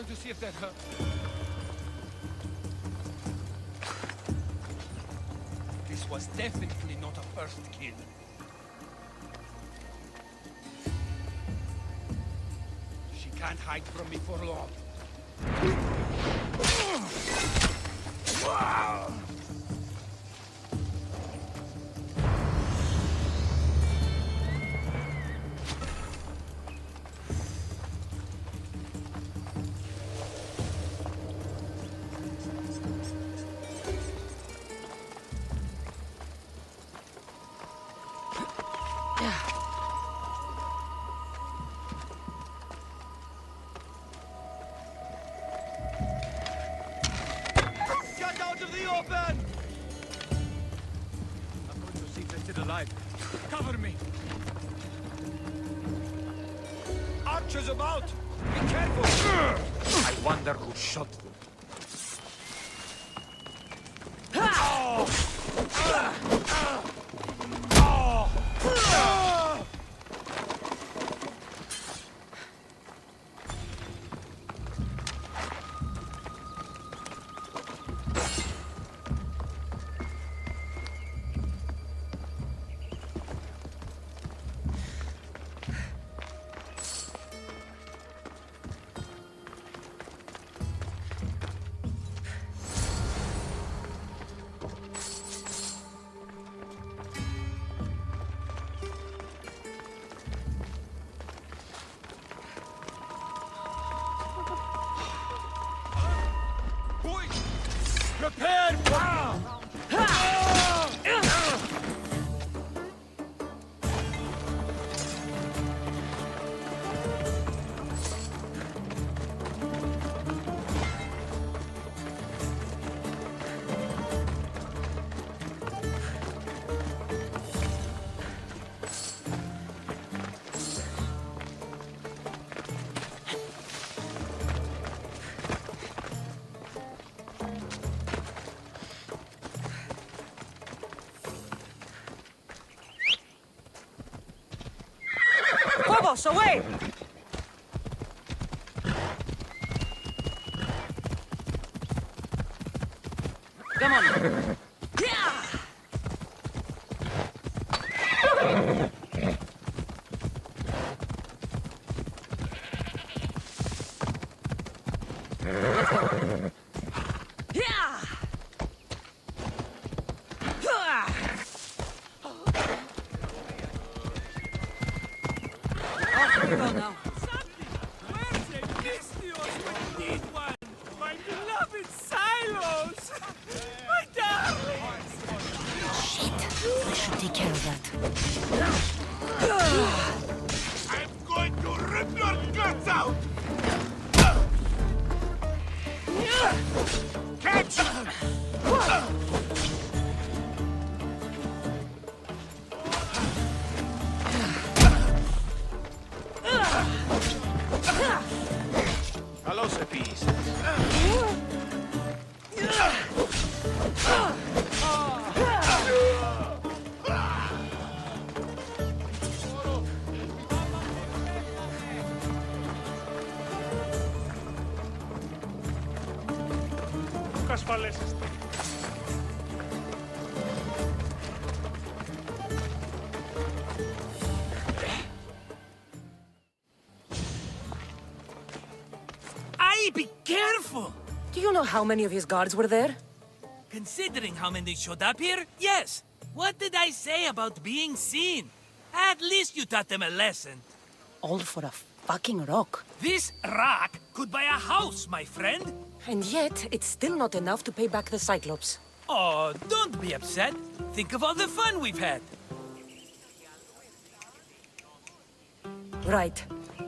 To see if that hurt. This was definitely not a first kill. She can't hide from me for long. Wow! Cover me! Archers about! Be careful! I wonder who shot them. Talos, away! Come on. Yeah! Yeah! Off we go now. Where's a Mystios when you need one? My beloved Silos! My darlings! Shit! I should take care of that. I'm going to rip your guts out! Catch! Talos appease. Ασφαλέσαστε. Aye, be careful! Do you know how many of his guards were there? Considering how many showed up here, yes. What did I say about being seen? At least you taught them a lesson. All for a fucking rock. This rock could buy a house, my friend. And yet, it's still not enough to pay back the Cyclops. Oh, don't be upset. Think of all the fun we've had. Right.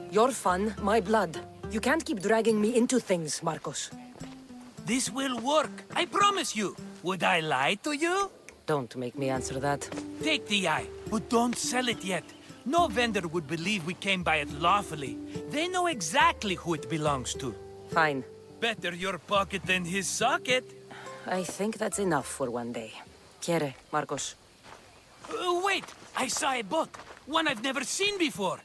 Your fun, my blood. You can't keep dragging me into things, Marcos. This will work, I promise you. Would I lie to you? Don't make me answer that. Take the eye, but don't sell it yet. No vendor would believe we came by it lawfully. They know exactly who it belongs to. Fine. Better your pocket than his socket. I think that's enough for one day. Quiere, Marcos. Wait! I saw a boat. One I've never seen before.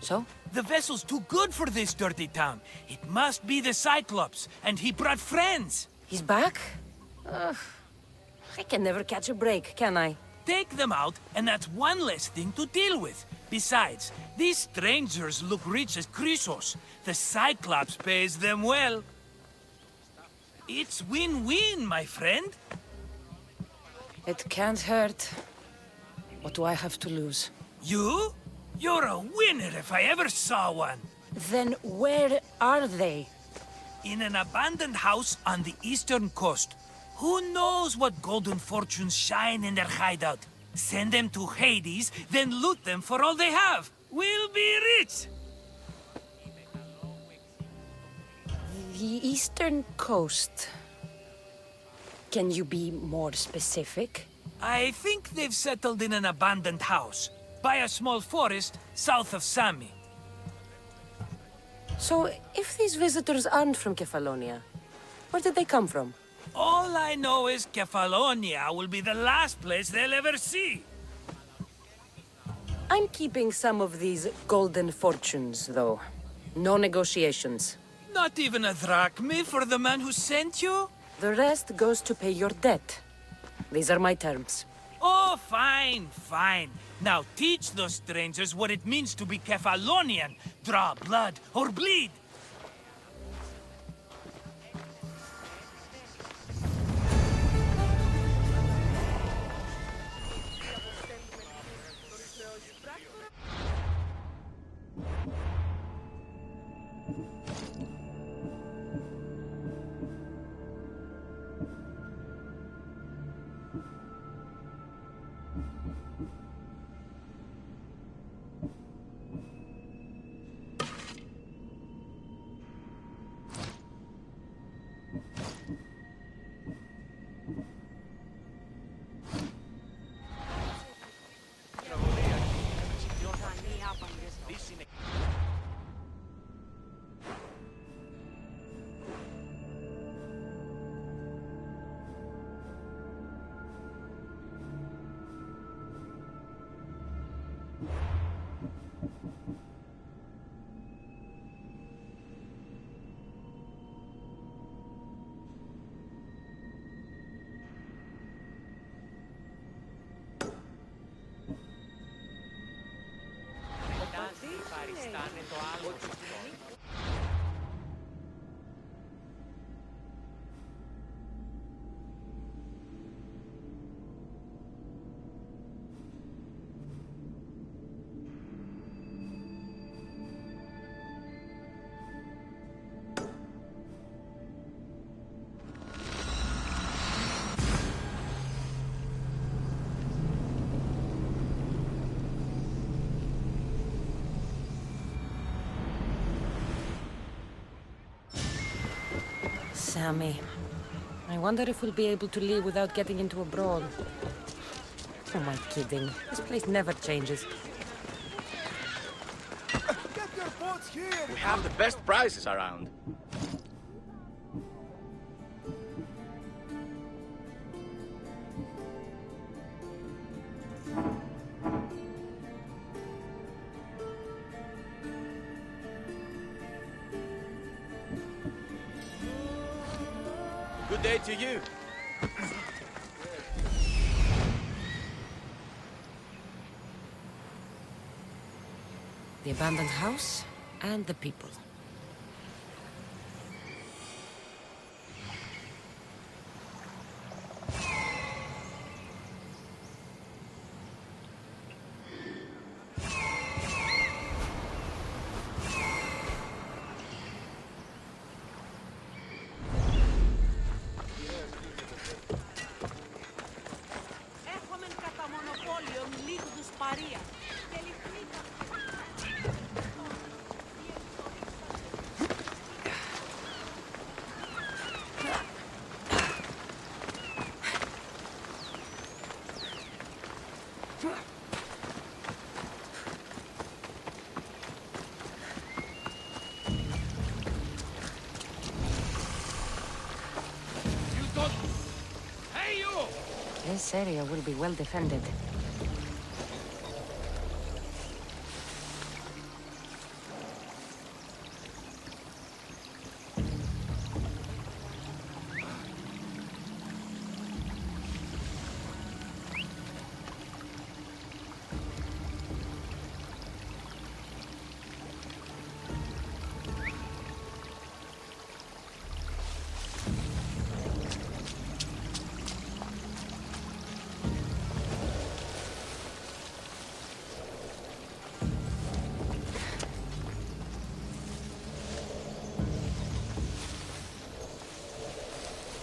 So? The vessel's too good for this dirty town. It must be the Cyclops, and he brought friends. He's back? I can never catch a break, can I? Take them out, and that's one less thing to deal with. Besides, these strangers look rich as Chrysos. The Cyclops pays them well. It's win-win, my friend. It can't hurt. What do I have to lose? You? You're a winner if I ever saw one. Then where are they? In an abandoned house on the eastern coast. Who knows what golden fortunes shine in their hideout? Send them to Hades, then loot them for all they have. We'll be rich! The eastern coast. Can you be more specific? I think they've settled in an abandoned house, by a small forest south of Sami. So, if these visitors aren't from Kephallonia, where did they come from? All I know is Kephallonia will be the last place they'll ever see. I'm keeping some of these golden fortunes, though. No negotiations. Not even a drachma for the man who sent you? The rest goes to pay your debt. These are my terms. Oh, fine, fine. Now teach those strangers what it means to be Kephalonian. Draw blood or bleed. Sammy. I wonder if we'll be able to leave without getting into a brawl. Who am I kidding? This place never changes. Get your boats here! We have the best prices around. Good day to you. The abandoned house and the people. This area will be well defended.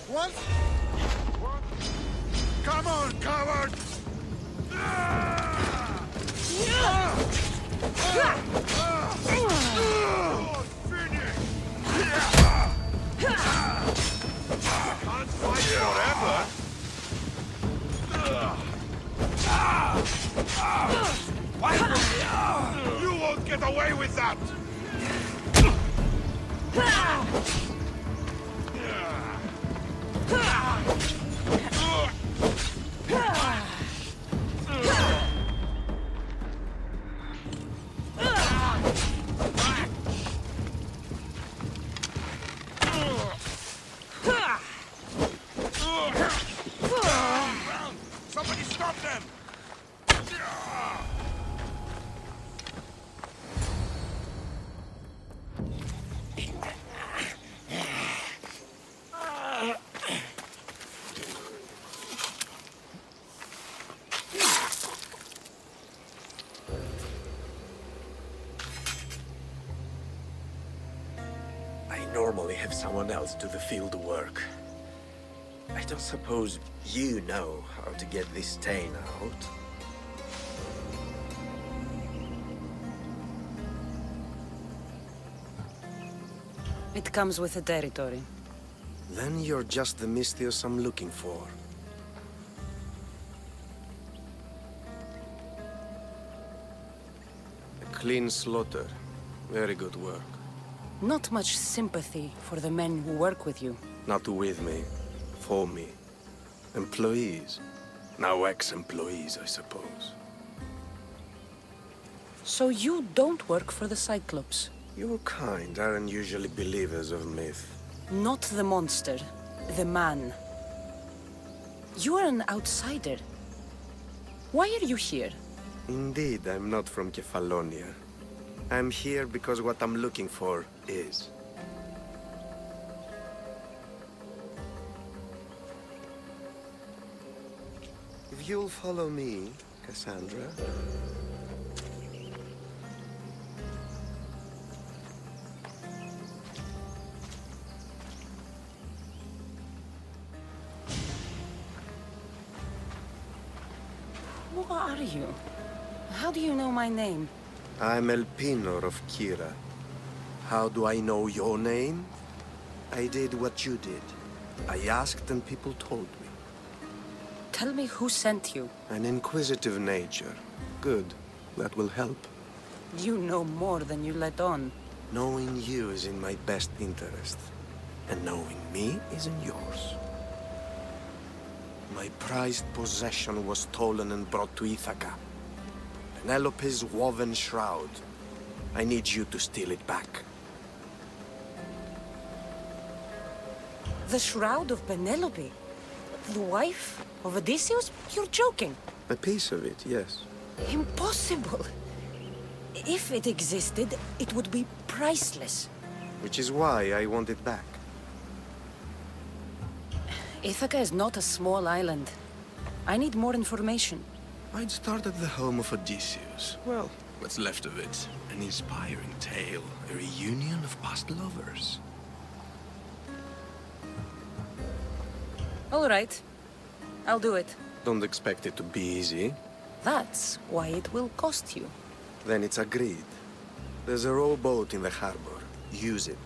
What? Come on, coward! Can't fight forever! You won't get away with that! Somebody stop them! I normally have someone else do the field work. I don't suppose you know how to get this stain out. It comes with the territory. Then you're just the Misthios I'm looking for. A clean slaughter. Very good work. Not much sympathy for the men who work with you. Not with me. For me. Employees. Now ex-employees, I suppose. So you don't work for the Cyclops? Your kind aren't usually believers of myth. Not the monster. The man. You are an outsider. Why are you here? Indeed, I'm not from Kephallonia. I'm here because what I'm looking for is. If you'll follow me, Cassandra. Who are you? How do you know my name? I'm El Pinor of Kira. How do I know your name? I did what you did. I asked and people told me. Tell me who sent you. An inquisitive nature. Good. That will help. You know more than you let on. Knowing you is in my best interest. And knowing me is in yours. My prized possession was stolen and brought to Ithaca. Penelope's woven shroud. I need you to steal it back. The Shroud of Penelope? The wife of Odysseus? You're joking. A piece of it, yes. Impossible. If it existed, it would be priceless. Which is why I want it back. Ithaca is not a small island. I need more information. I'd start at the home of Odysseus. Well, what's left of it? An inspiring tale, a reunion of past lovers. All right. I'll do it. Don't expect it to be easy. That's why it will cost you. Then it's agreed. There's a rowboat in the harbor. Use it.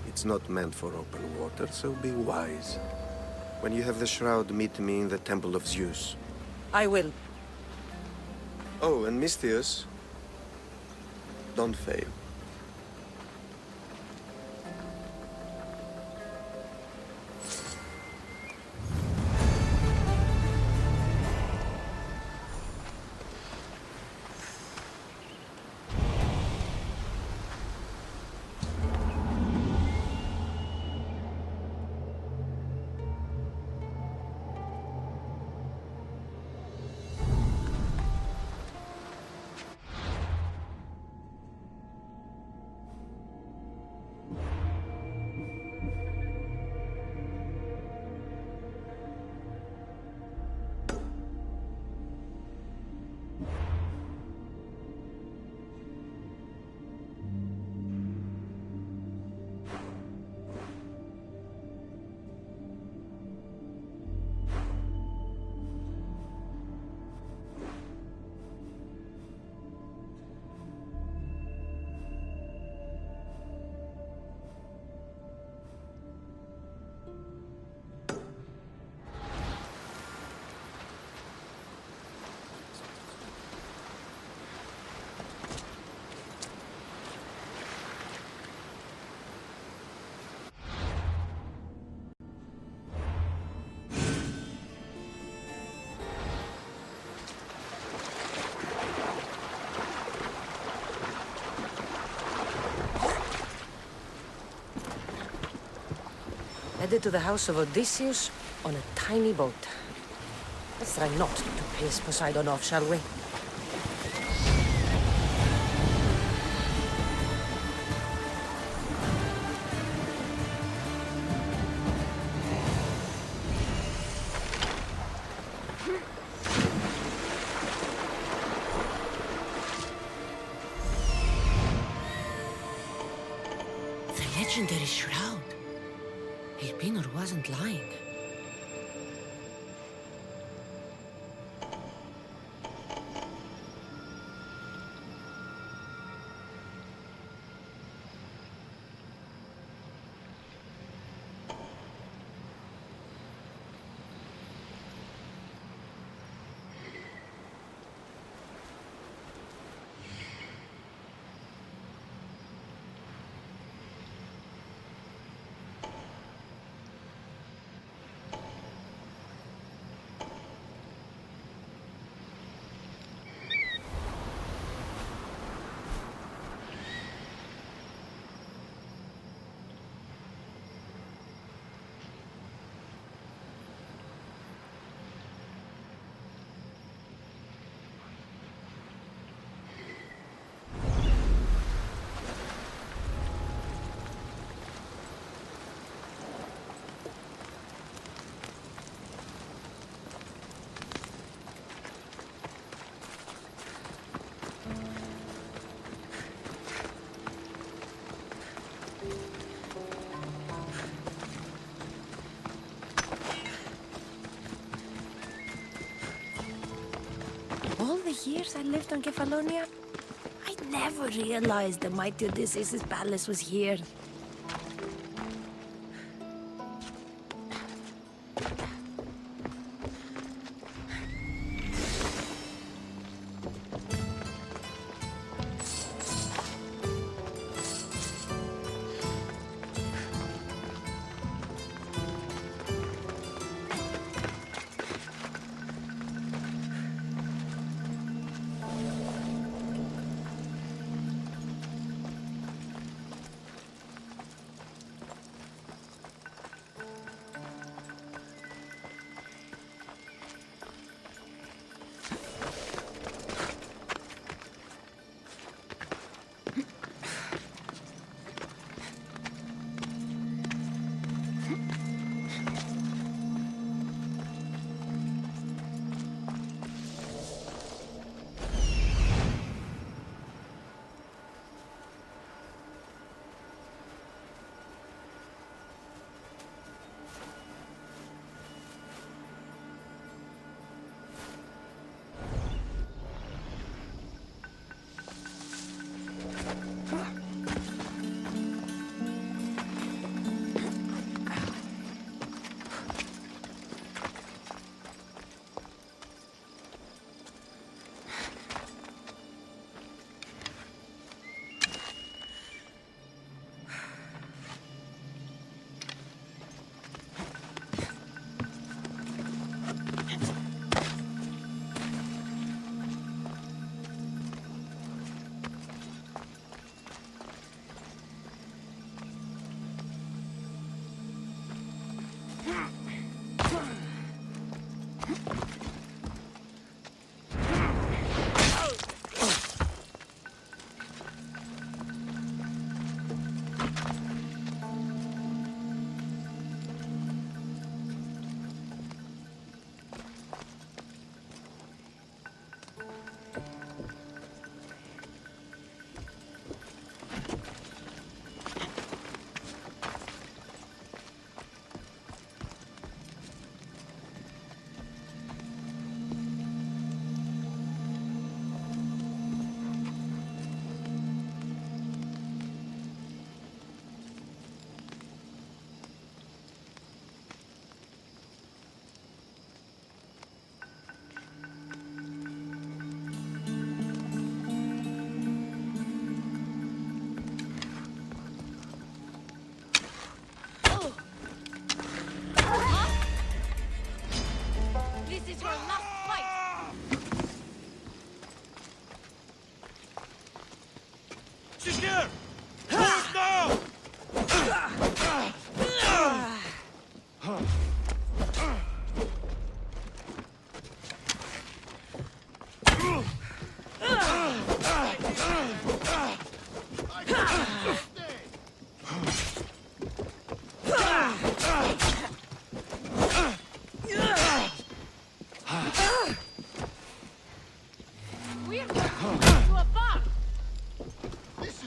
It's not meant for open water, so be wise. When you have the shroud, meet me in the Temple of Zeus. I will. Oh, and Misthios, don't fail. Headed to the house of Odysseus on a tiny boat. Let's try not to piss Poseidon off, shall we? The legendary Shroud. Elpinor wasn't lying. years I lived on Kephallonia, I never realized the mighty Odysseus' palace was here.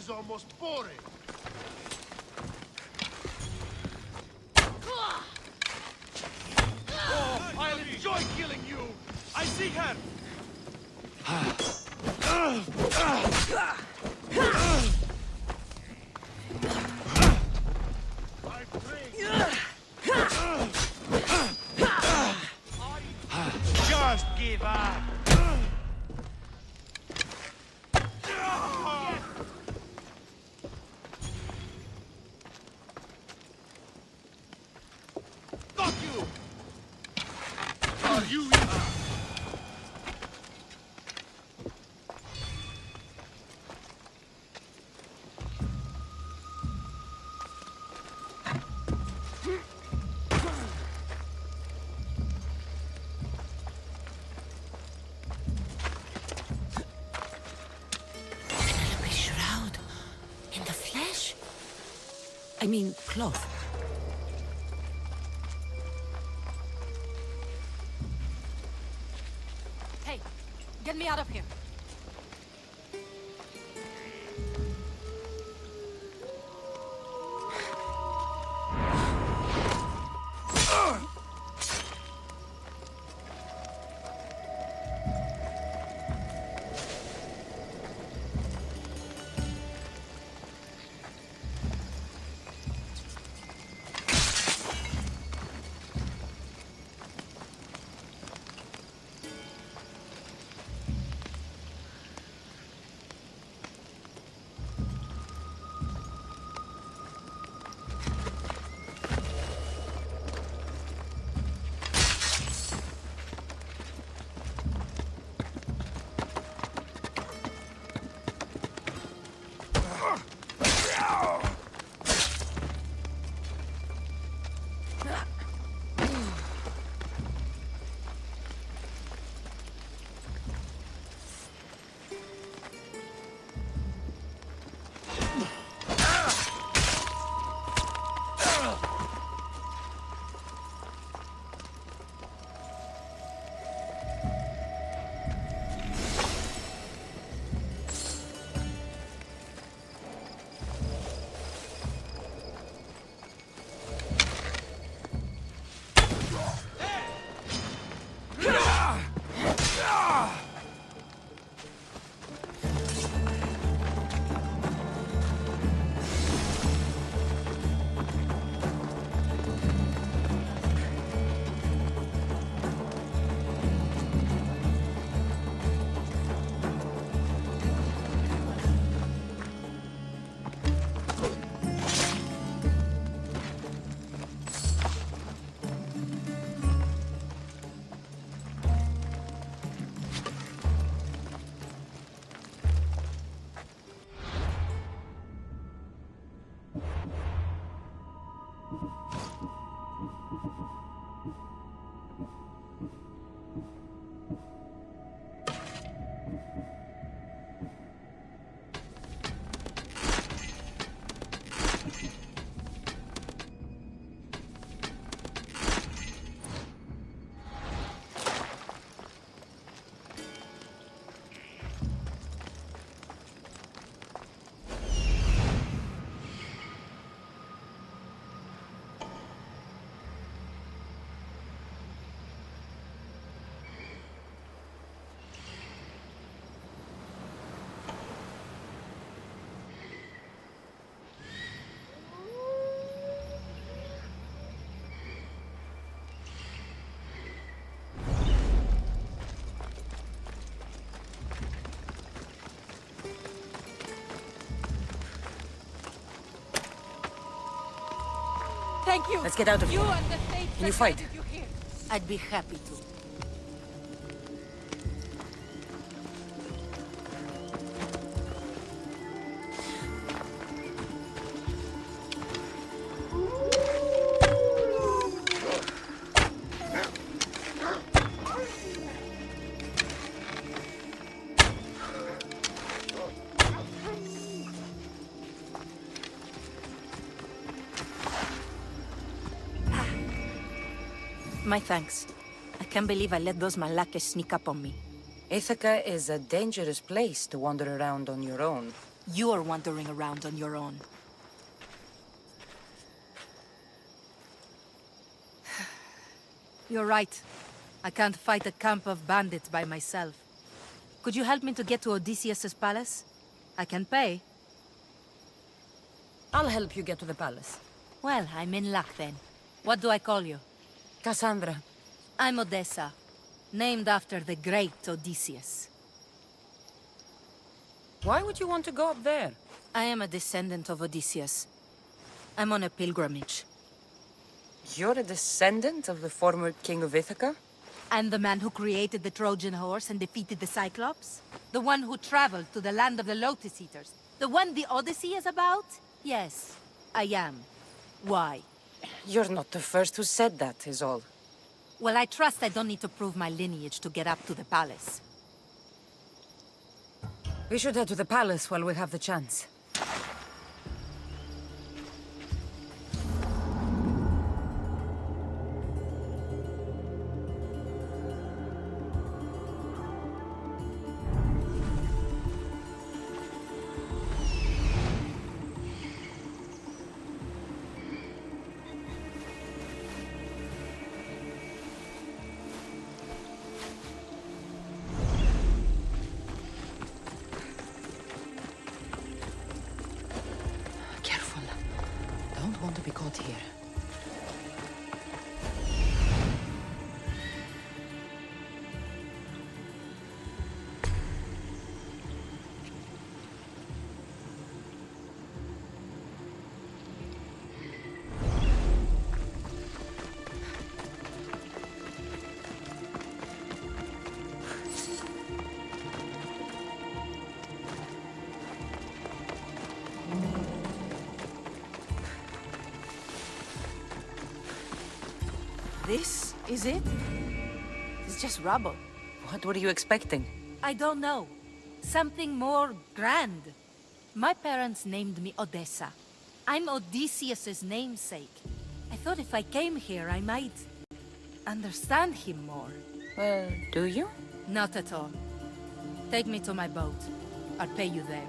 Almost boring. Oh, I'll enjoy killing you. I see her. Just give up. Shroud. In the flesh? I mean, cloth. Hey, get me out of here. Thank you. Let's get out of here. You and the fate Can you fight? you here. I'd be happy to. My thanks. I can't believe I let those Malakas sneak up on me. Ithaca is a dangerous place to wander around on your own. You're wandering around on your own. You're right. I can't fight a camp of bandits by myself. Could you help me to get to Odysseus's palace? I can pay. I'll help you get to the palace. Well, I'm in luck then. What do I call you? Cassandra. I'm Odessa, named after the great Odysseus. Why would you want to go up there? I am a descendant of Odysseus. I'm on a pilgrimage. You're a descendant of the former king of Ithaca? And the man who created the Trojan horse and defeated the Cyclops? The one who traveled to the land of the Lotus Eaters? The one the Odyssey is about? Yes, I am. Why? You're not the first who said that, is all. Well, I trust I don't need to prove my lineage to get up to the palace. We should head to the palace while we have the chance. Here. This is it? It's just rubble. What were you expecting? I don't know. Something more grand. My parents named me Odessa. I'm Odysseus's namesake. I thought if I came here, I might understand him more. Well, do you? Not at all. Take me to my boat. I'll pay you there.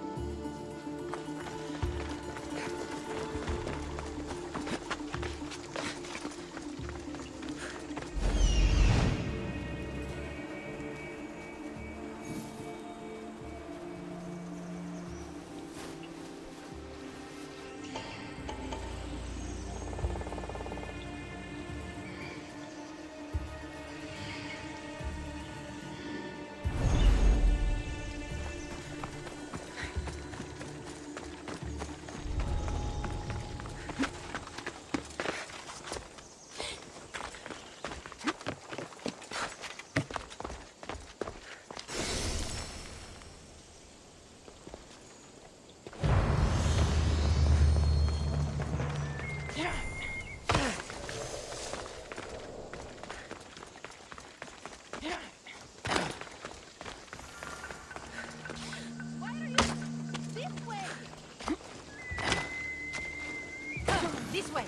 This way.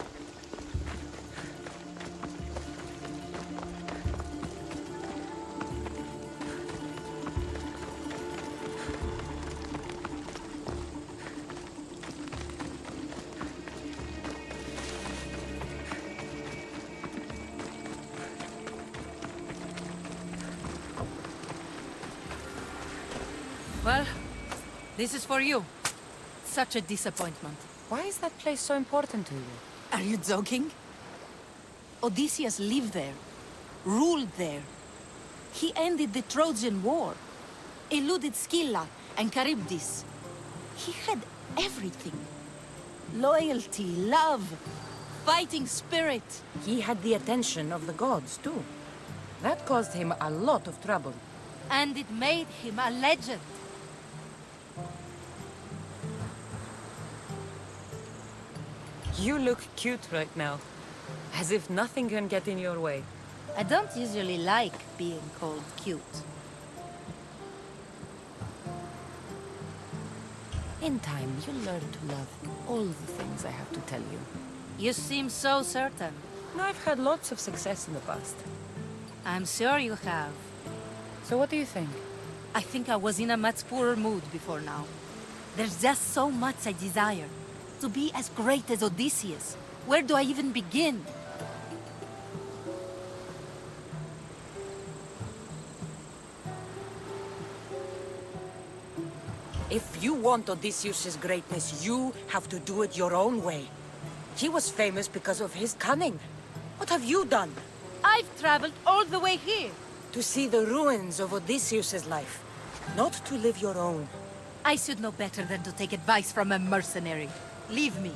Well, this is for you. Such a disappointment. Why is that place so important to you? Are you joking? Odysseus lived there, ruled there. He ended the Trojan War, eluded Scylla and Charybdis. He had everything. Loyalty, love, fighting spirit. He had the attention of the gods, too. That caused him a lot of trouble. And it made him a legend. You look cute right now. As if nothing can get in your way. I don't usually like being called cute. In time, you'll learn to love all the things I have to tell you. You seem so certain. I've had lots of success in the past. I'm sure you have. So what do you think? I think I was in a much poorer mood before now. There's just so much I desire. To be as great as Odysseus. Where do I even begin? If you want Odysseus' greatness, you have to do it your own way. He was famous because of his cunning. What have you done? I've traveled all the way here. To see the ruins of Odysseus' life, not to live your own. I should know better than to take advice from a mercenary. Leave me.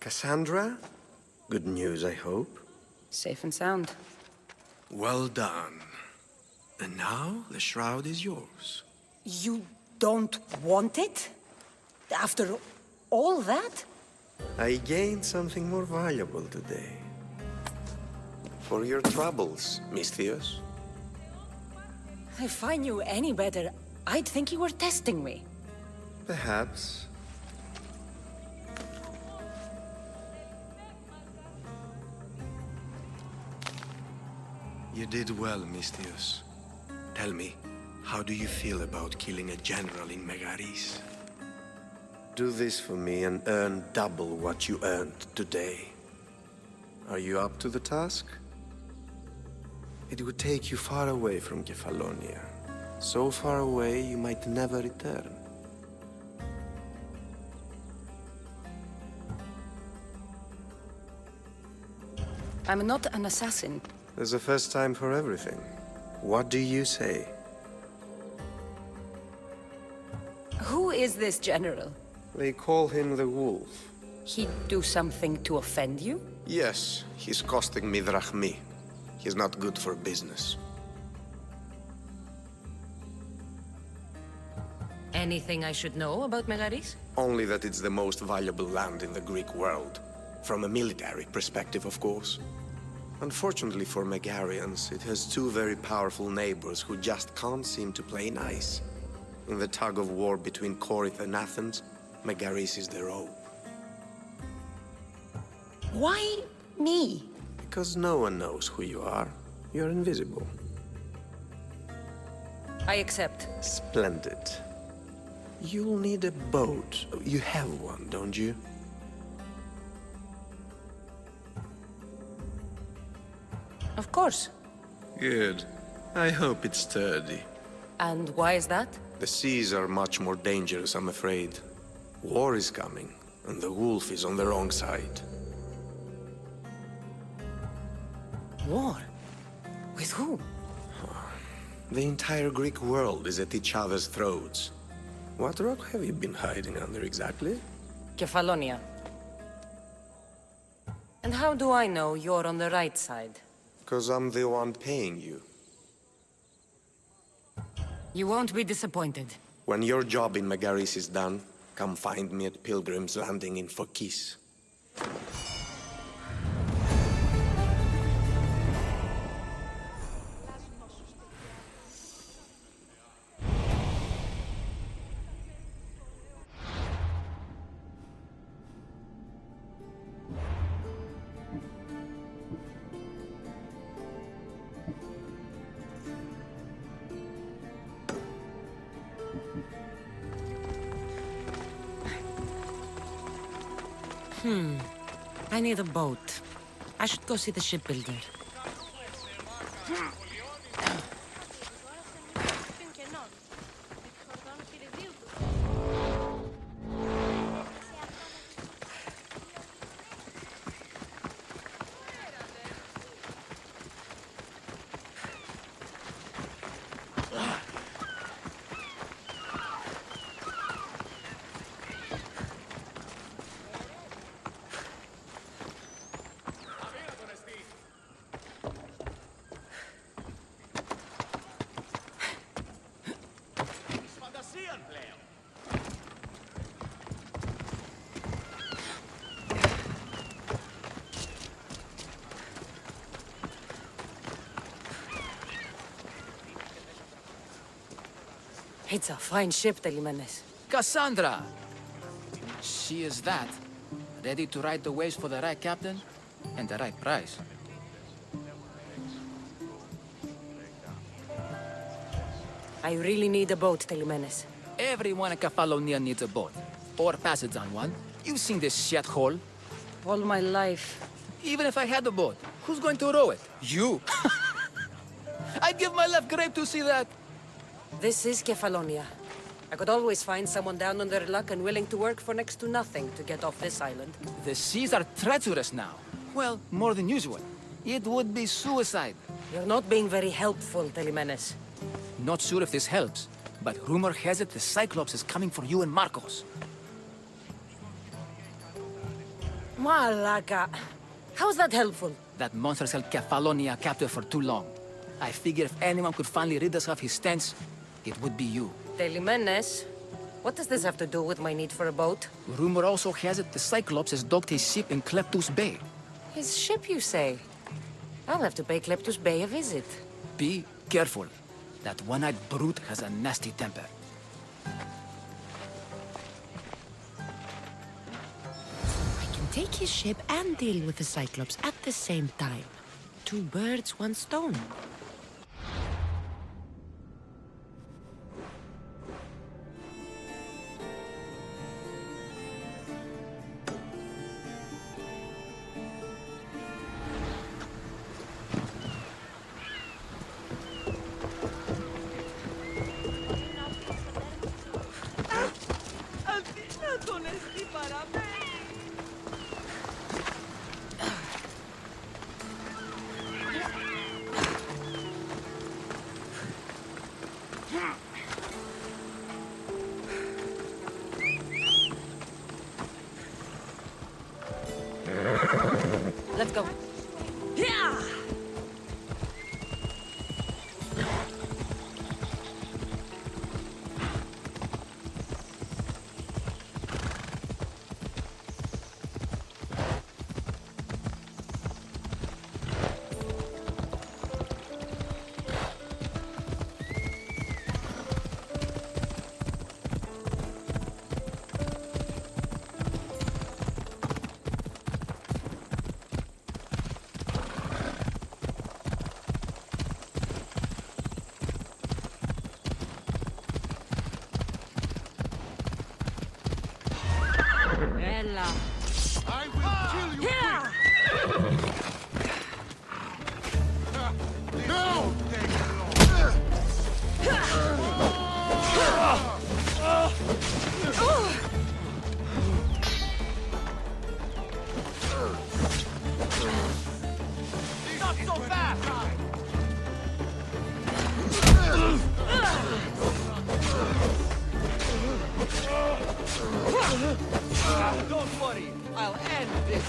Cassandra? Good news, I hope. Safe and sound. Well done. And now, the Shroud is yours. You don't want it? After all that? I gained something more valuable today. For your troubles, Misthios. If I knew any better, I'd think you were testing me. Perhaps. You did well, Misthios. Tell me, how do you feel about killing a general in Megaris? Do this for me and earn double what you earned today. Are you up to the task? It would take you far away from Kephallonia. So far away you might never return. I'm not an assassin. There's a first time for everything. What do you say? Who is this general? They call him the Wolf. He'd do something to offend you? Yes, he's costing me Drachmi. He's not good for business. Anything I should know about Megaris? Only that it's the most valuable land in the Greek world. From a military perspective, of course. Unfortunately for Megarians, it has two very powerful neighbors who just can't seem to play nice. In the tug of war between Corinth and Athens, Megaris is their own. Why me? Because no one knows who you are. You're invisible. I accept. Splendid. You'll need a boat. You have one, don't you? Of course. Good. I hope it's sturdy. And why is that? The seas are much more dangerous, I'm afraid. War is coming, and the wolf is on the wrong side. War? With who? The entire Greek world is at each other's throats. What rock have you been hiding under exactly? Kephallonia. And how do I know you're on the right side? Because I'm the one paying you. You won't be disappointed. When your job in Megaris is done, come find me at Pilgrim's Landing in Phokis. I need a boat. I should go see the shipbuilder. It's a fine ship, Telimenes. Cassandra! She is that. Ready to ride the waves for the right captain and the right price. I really need a boat, Telimenes. Everyone in Kephallonia needs a boat. Or passage on one. You've seen this shithole. All my life. Even if I had a boat, who's going to row it? You! I'd give my left grape to see that. This is Kephallonia. I could always find someone down on their luck and willing to work for next to nothing to get off this island. The seas are treacherous now. Well, more than usual. It would be suicide. You're not being very helpful, Telimenes. Not sure if this helps, but rumor has it the Cyclops is coming for you and Marcos. Malaka. How's that helpful? That monster's held Kephallonia captive for too long. I figure if anyone could finally rid us of his stench, it would be you. Telimenes, what does this have to do with my need for a boat? Rumor also has it the Cyclops has docked his ship in Kleptus Bay. His ship, you say? I'll have to pay Kleptus Bay a visit. Be careful. That one-eyed brute has a nasty temper. I can take his ship and deal with the Cyclops at the same time. 2 birds, 1 stone. let's go. Yeah! I will kill you! No! Not so fast! Don't worry, I'll end this.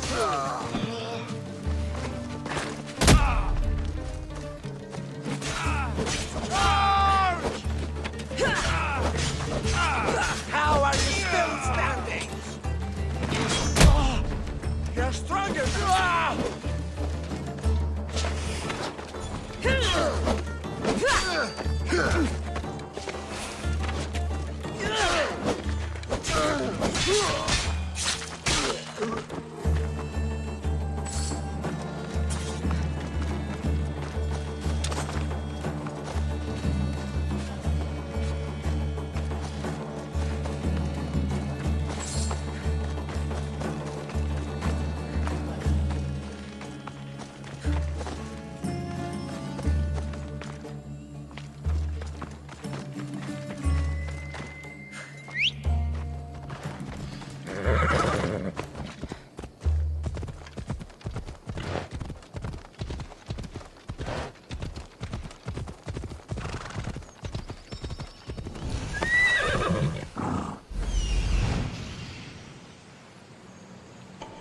How are you still standing? You're stronger!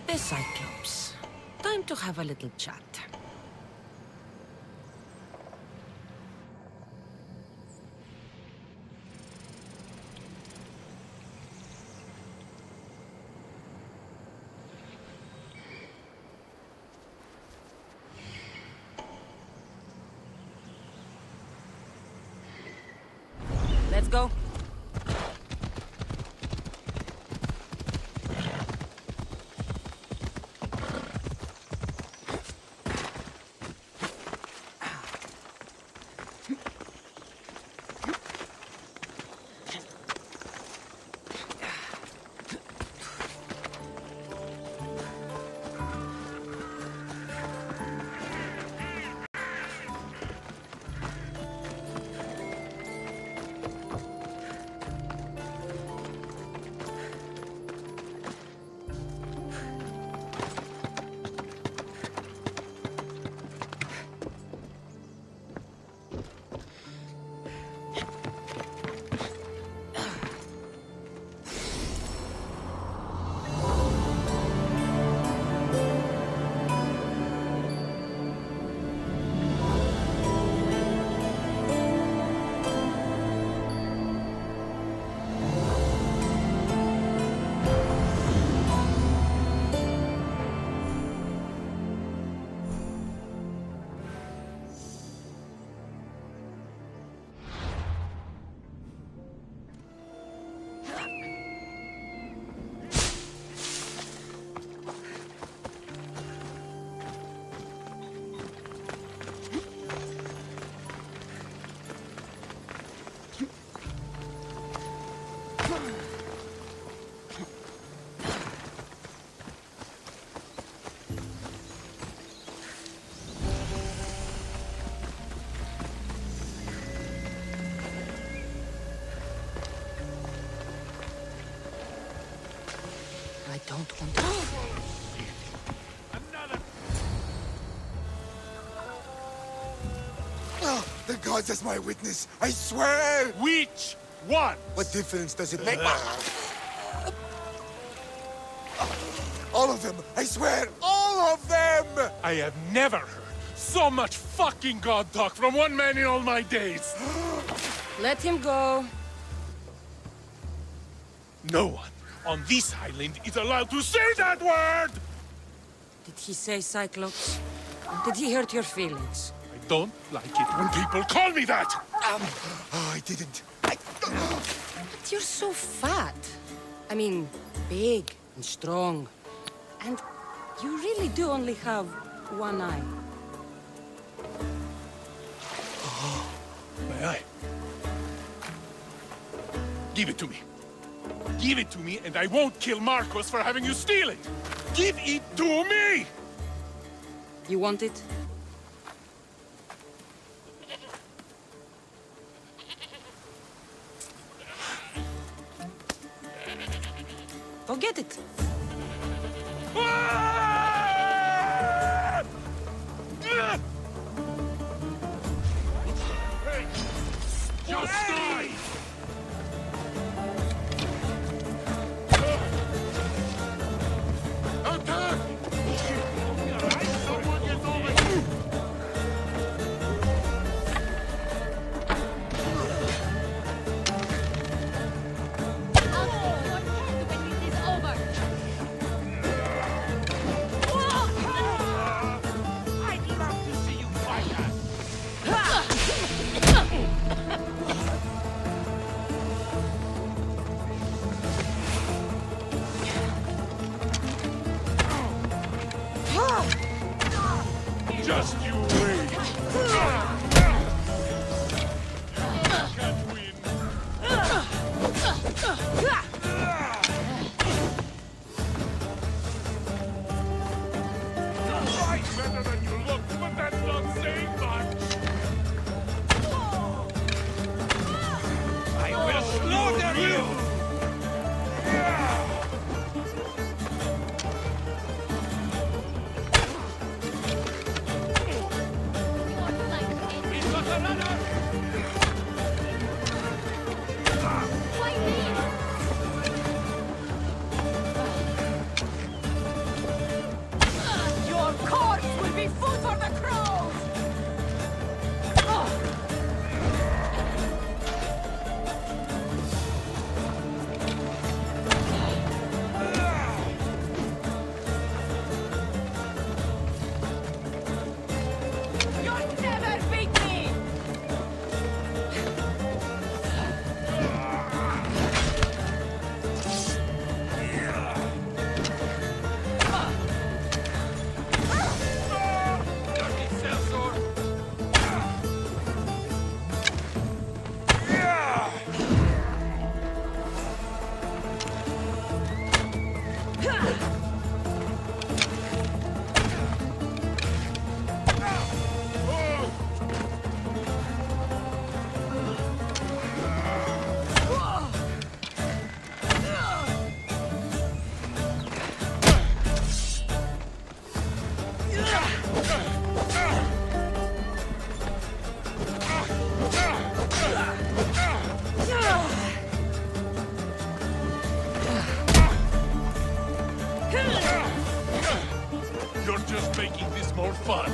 The Cyclops. Time to have a little chat. Let's go. I don't want to. Oh, the gods as my witness, I swear! Which one? What difference does it make? All of them, I swear, all of them! I have never heard so much fucking god talk from one man in all my days! Let him go. No one on this island is allowed to say that word! Did he say Cyclops? Did he hurt your feelings? I don't like it when people call me that! I didn't. But you're so fat. I mean, big and strong. And you really do only have one eye. My eye. Give it to me. Give it to me, and I won't kill Marcos for having you steal it! Give it to me! You want it? Go get it! Just die! Attack! Someone get over here! I'd love to see you fight us! Just you wait! Can't win! Fight better than you look, but that's not saying much! I will slaughter you! Your corpse will be food for the crows! You'll never beat me! You're just making this more fun.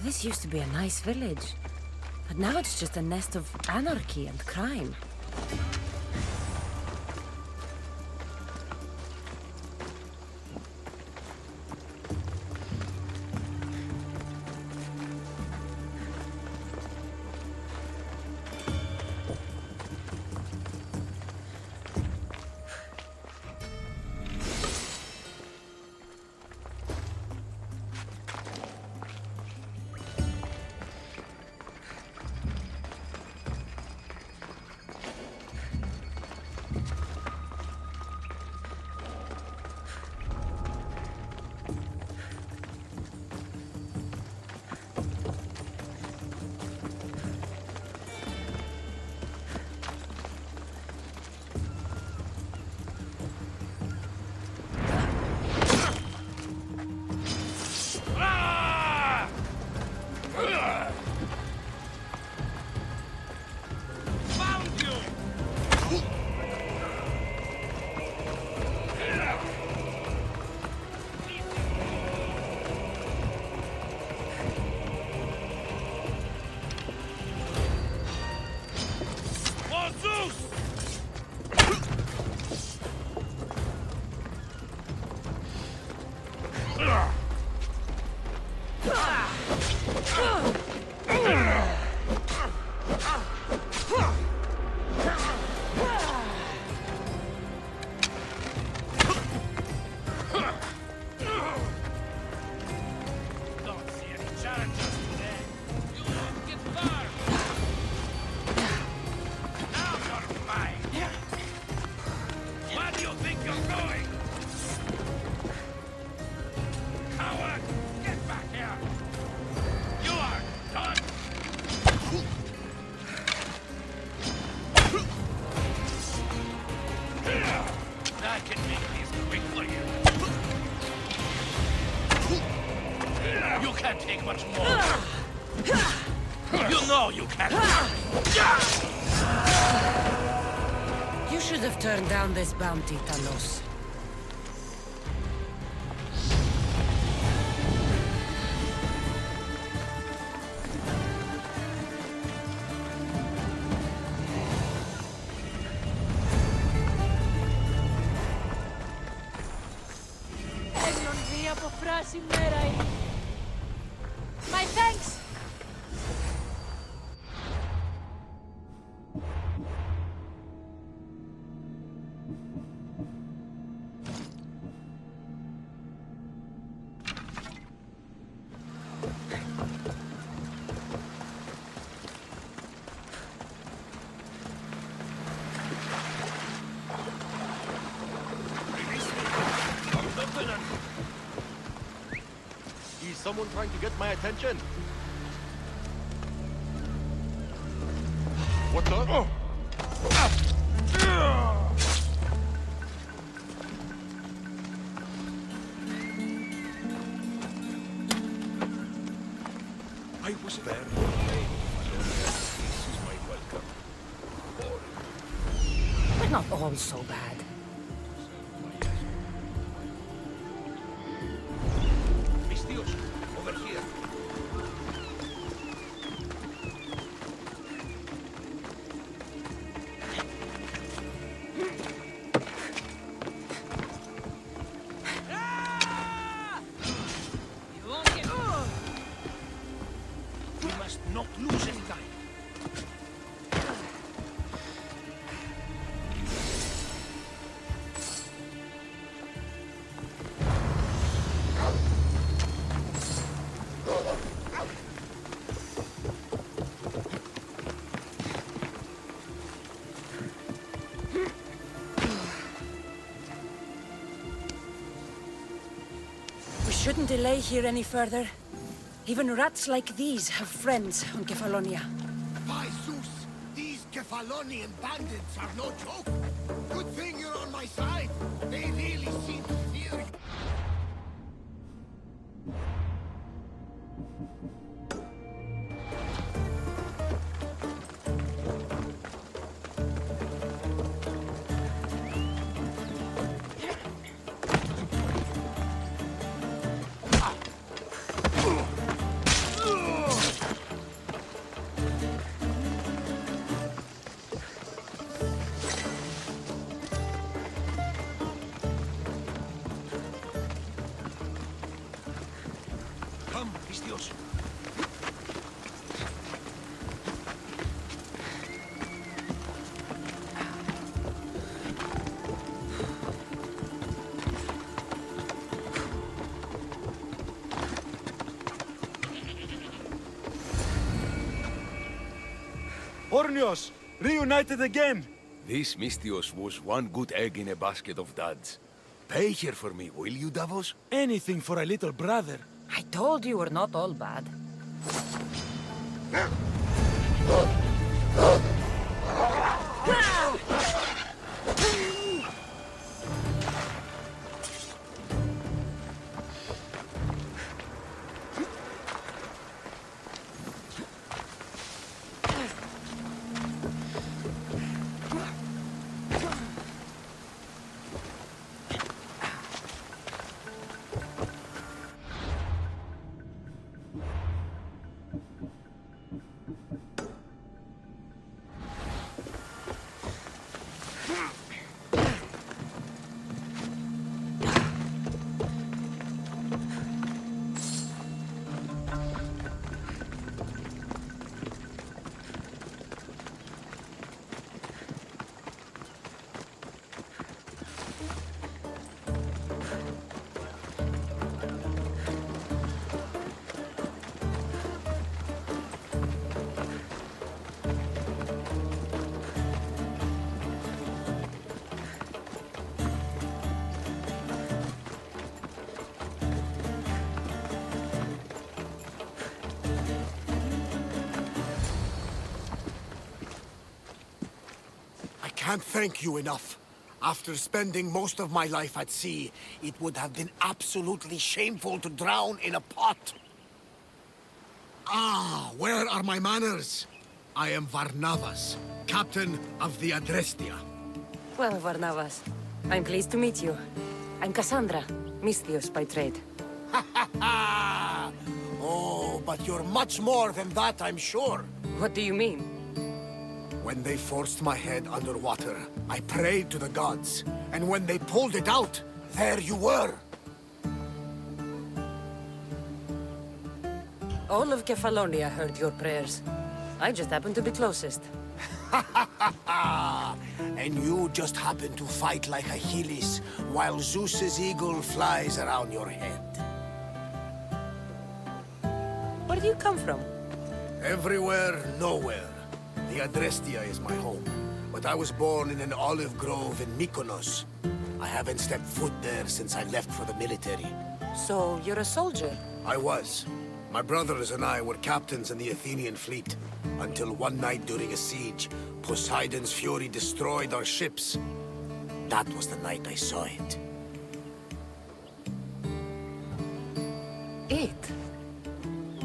This used to be a nice village. But now it's just a nest of anarchy and crime. You should have turned down this bounty, Talos. My thanks! Is someone trying to get my attention? What the? Oh. I was very afraid. This is my welcome. We're not all so bad. Mistios, over here. You won't get... We must not lose any time. We shouldn't delay here any further. Even rats like these have friends on Kephallonia. By Zeus, these Kephalonian bandits are no joke. Good thing you're on my side. They really seem to fear you. Come, Mistios. Ornios, reunited again! This Mistios was one good egg in a basket of duds. Pay here for me, will you, Davos? Anything for a little brother. I told you we're not all bad. can't thank you enough. After spending most of my life at sea, it would have been absolutely shameful to drown in a pot. Ah, where are my manners? I am Varnavas, captain of the Adrestia. Well, Varnavas, I'm pleased to meet you. I'm Cassandra, Misthios by trade. Oh, but you're much more than that, I'm sure. What do you mean? When they forced my head underwater, I prayed to the gods. And when they pulled it out, there you were. All of Kephallonia heard your prayers. I just happened to be closest. And you just happen to fight like Achilles, while Zeus's eagle flies around your head. Where do you come from? Everywhere, nowhere. The Adrestia is my home, but I was born in an olive grove in Mykonos. I haven't stepped foot there since I left for the military. So, you're a soldier? I was. My brothers and I were captains in the Athenian fleet, until one night during a siege, Poseidon's fury destroyed our ships. That was the night I saw it. It?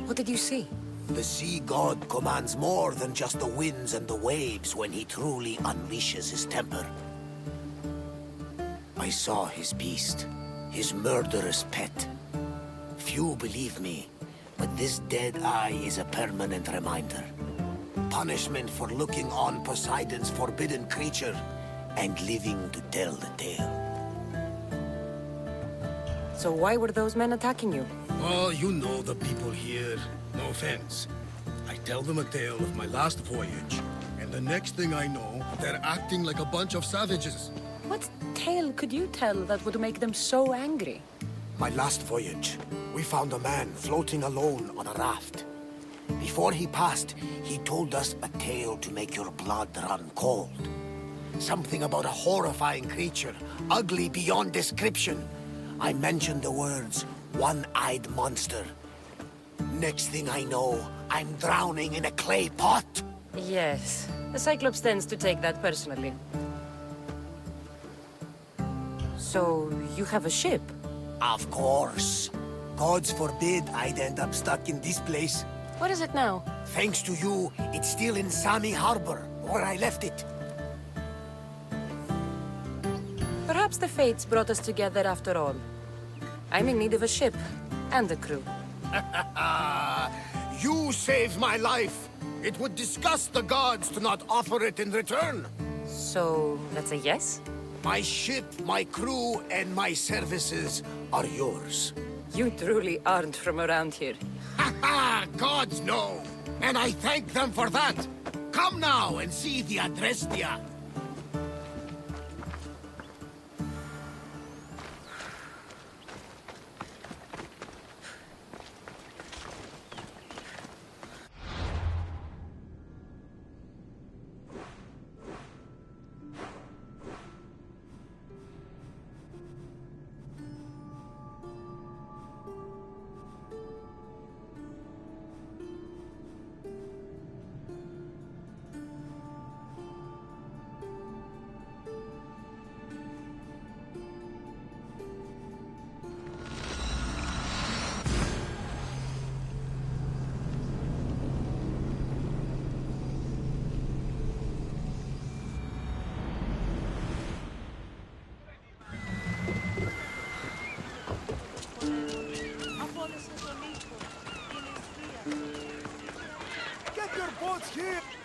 What did you see? The sea god commands more than just the winds and the waves when he truly unleashes his temper. I saw his beast, his murderous pet. Few believe me, but this dead eye is a permanent reminder. Punishment for looking on Poseidon's forbidden creature and living to tell the tale. So why were those men attacking you? Oh, you know the people here. No offense. I tell them a tale of my last voyage, and the next thing I know, they're acting like a bunch of savages. What tale could you tell that would make them so angry? My last voyage, we found a man floating alone on a raft. Before he passed, he told us a tale to make your blood run cold. Something about a horrifying creature, ugly beyond description. I mentioned the words, one-eyed monster. Next thing I know, I'm drowning in a clay pot. Yes, the Cyclops tends to take that personally. So, you have a ship? Of course. Gods forbid I'd end up stuck in this place. What is it now? Thanks to you, it's still in Sami Harbor, where I left it. Perhaps the fates brought us together after all. I'm in need of a ship, and a crew. You saved my life. It would disgust the gods to not offer it in return. So, that's a yes? My ship, my crew, and my services are yours. You truly aren't from around here. Gods know! And I thank them for that! Come now and see the Adrestia!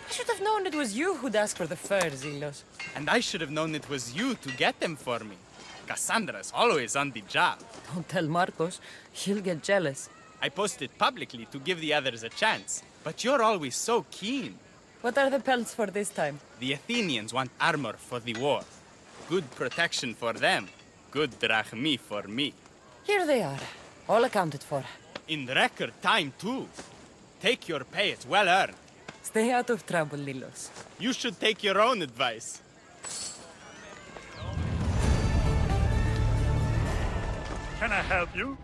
I should have known it was you who'd ask for the fur, Zelos. And I should have known it was you to get them for me. Cassandra's always on the job. Don't tell Marcos. He'll get jealous. I posted publicly to give the others a chance, but you're always so keen. What are the pelts for this time? The Athenians want armor for the war. Good protection for them. Good drachmi for me. Here they are. All accounted for. In record time, too. Take your pay, it's well earned. Stay out of trouble, Lilos. You should take your own advice. Can I help you?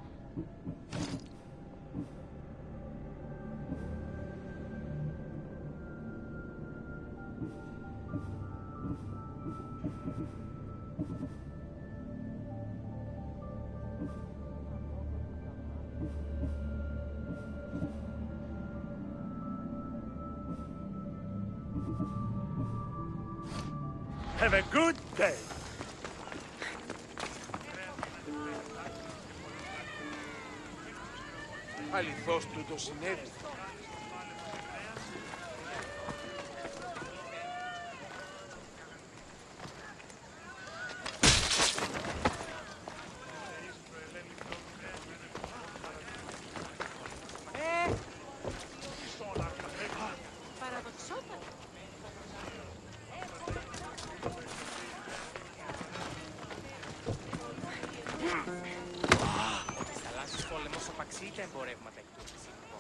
Have a good day. Αληθώς τούτο συνέβη.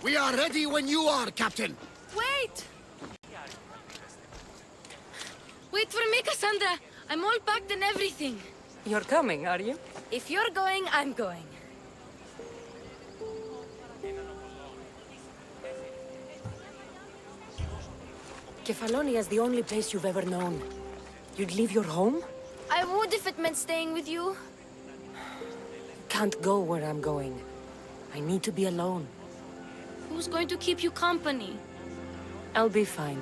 We are ready when you are, Captain. Wait! Wait for me, Cassandra. I'm all packed and everything. You're coming, are you? If you're going, I'm going. Kephallonia is the only place you've ever known. You'd leave your home? I would if it meant staying with you. Can't go where I'm going. I need to be alone. Who's going to keep you company? I'll be fine.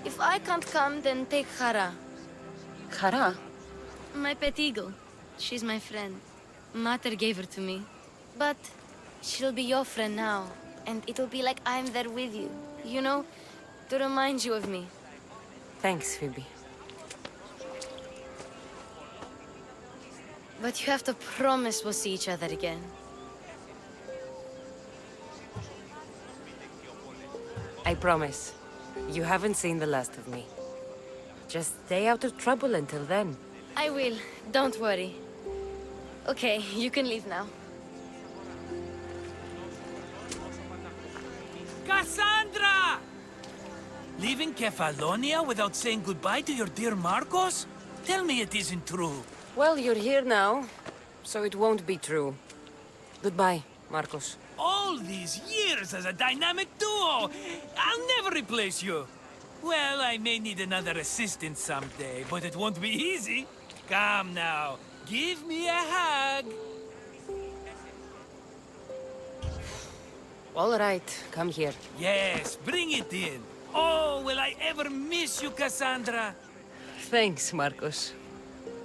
If I can't come, then take Hara. Hara? My pet eagle. She's my friend. Mater gave her to me. But she'll be your friend now. And it'll be like I'm there with you. You know, to remind you of me. Thanks, Phoebe. But you have to promise we'll see each other again. I promise. You haven't seen the last of me. Just stay out of trouble until then. I will. Don't worry. Okay, you can leave now. Cassandra! Leaving Kephallonia without saying goodbye to your dear Marcos? Tell me it isn't true. Well, you're here now, so it won't be true. Goodbye, Marcos. All these years as a dynamic duo! I'll never replace you! Well, I may need another assistant someday, but it won't be easy. Come now, give me a hug! All right, come here. Yes, bring it in. Oh, will I ever miss you, Cassandra? Thanks, Marcos.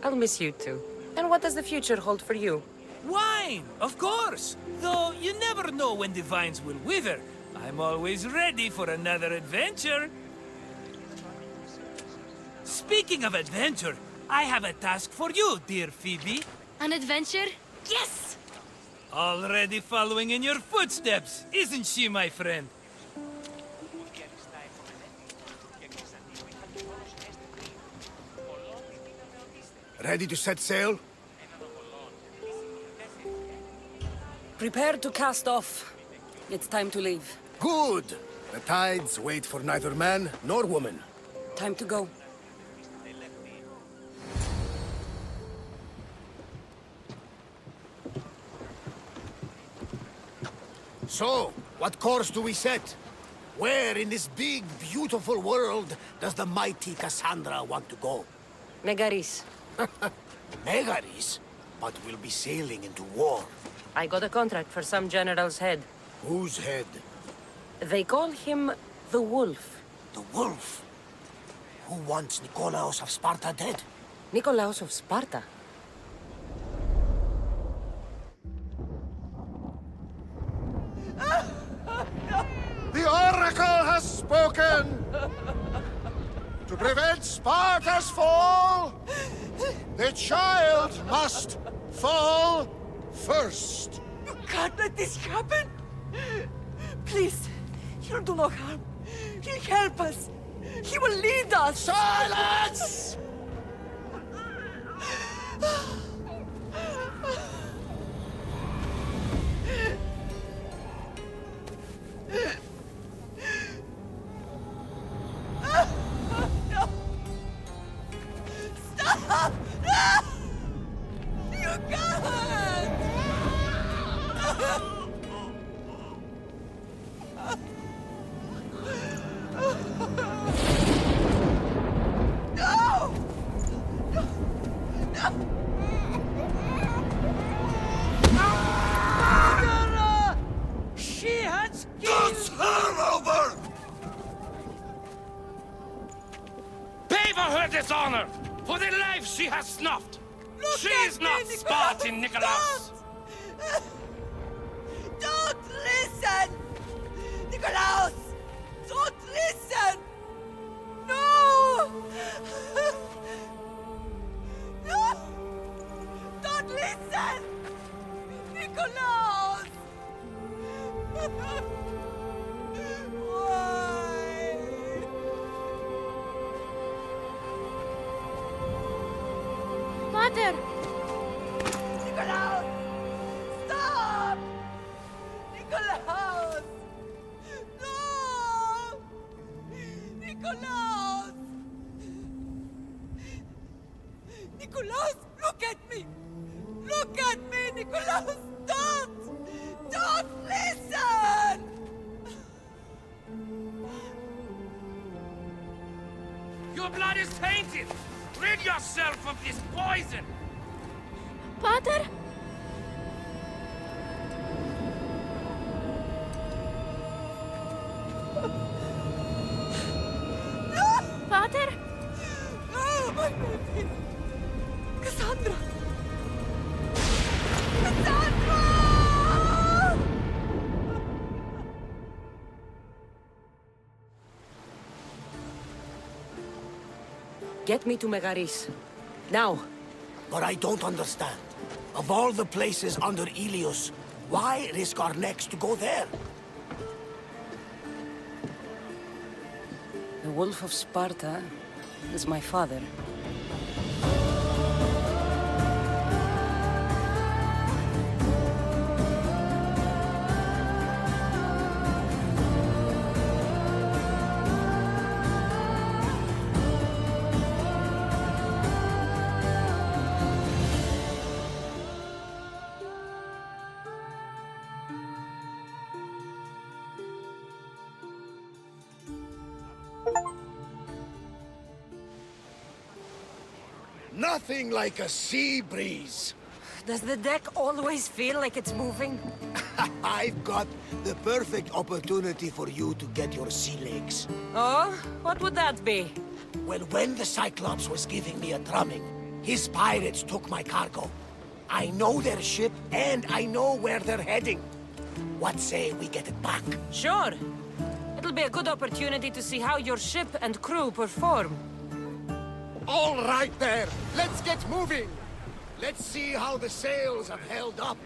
I'll miss you too. And what does the future hold for you? Wine, of course. Though you never know when the vines will wither. I'm always ready for another adventure. Speaking of adventure, I have a task for you, dear Phoebe. An adventure? Yes! Already following in your footsteps, isn't she, my friend? Ready to set sail? Prepare to cast off. It's time to leave. Good! The tides wait for neither man nor woman. Time to go. So, what course do we set? Where in this big, beautiful world does the mighty Cassandra want to go? Megaris. Megaris? But we'll be sailing into war. I got a contract for some general's head. Whose head? They call him the Wolf. The Wolf? Who wants Nikolaos of Sparta dead? Nikolaos of Sparta? The Oracle has spoken! To prevent Sparta's fall, the child must fall first. You can't let this happen! Please, he'll do no harm. He'll help us. He will lead us. Silence! Stop! No! You can't! No! Give her her dishonor for the life she has snuffed. She is not Spartan, Nicholas. Don't listen! Nikolaos! Don't listen! No! No! Don't listen! Nikolaos! Why? Mother! Nikolaos! Stop! Nikolaos! No! Nikolaos! Nikolaos, look at me! Look at me, Nikolaos! Don't! Don't listen! Your blood is tainted. Rid yourself of this poison. Pater? Pater? Oh, my baby! Cassandra! Cassandra! Get me to Megaris. Now. But I don't understand. Of all the places under Ilios, why risk our necks to go there? The Wolf of Sparta is my father. Nothing like a sea breeze. Does the deck always feel like it's moving? I've got the perfect opportunity for you to get your sea legs. Oh? What would that be? Well, when the Cyclops was giving me a drumming, his pirates took my cargo. I know their ship, and I know where they're heading. What say we get it back? Sure. It'll be a good opportunity to see how your ship and crew perform. All right there, let's get moving. Let's see how the sails have held up.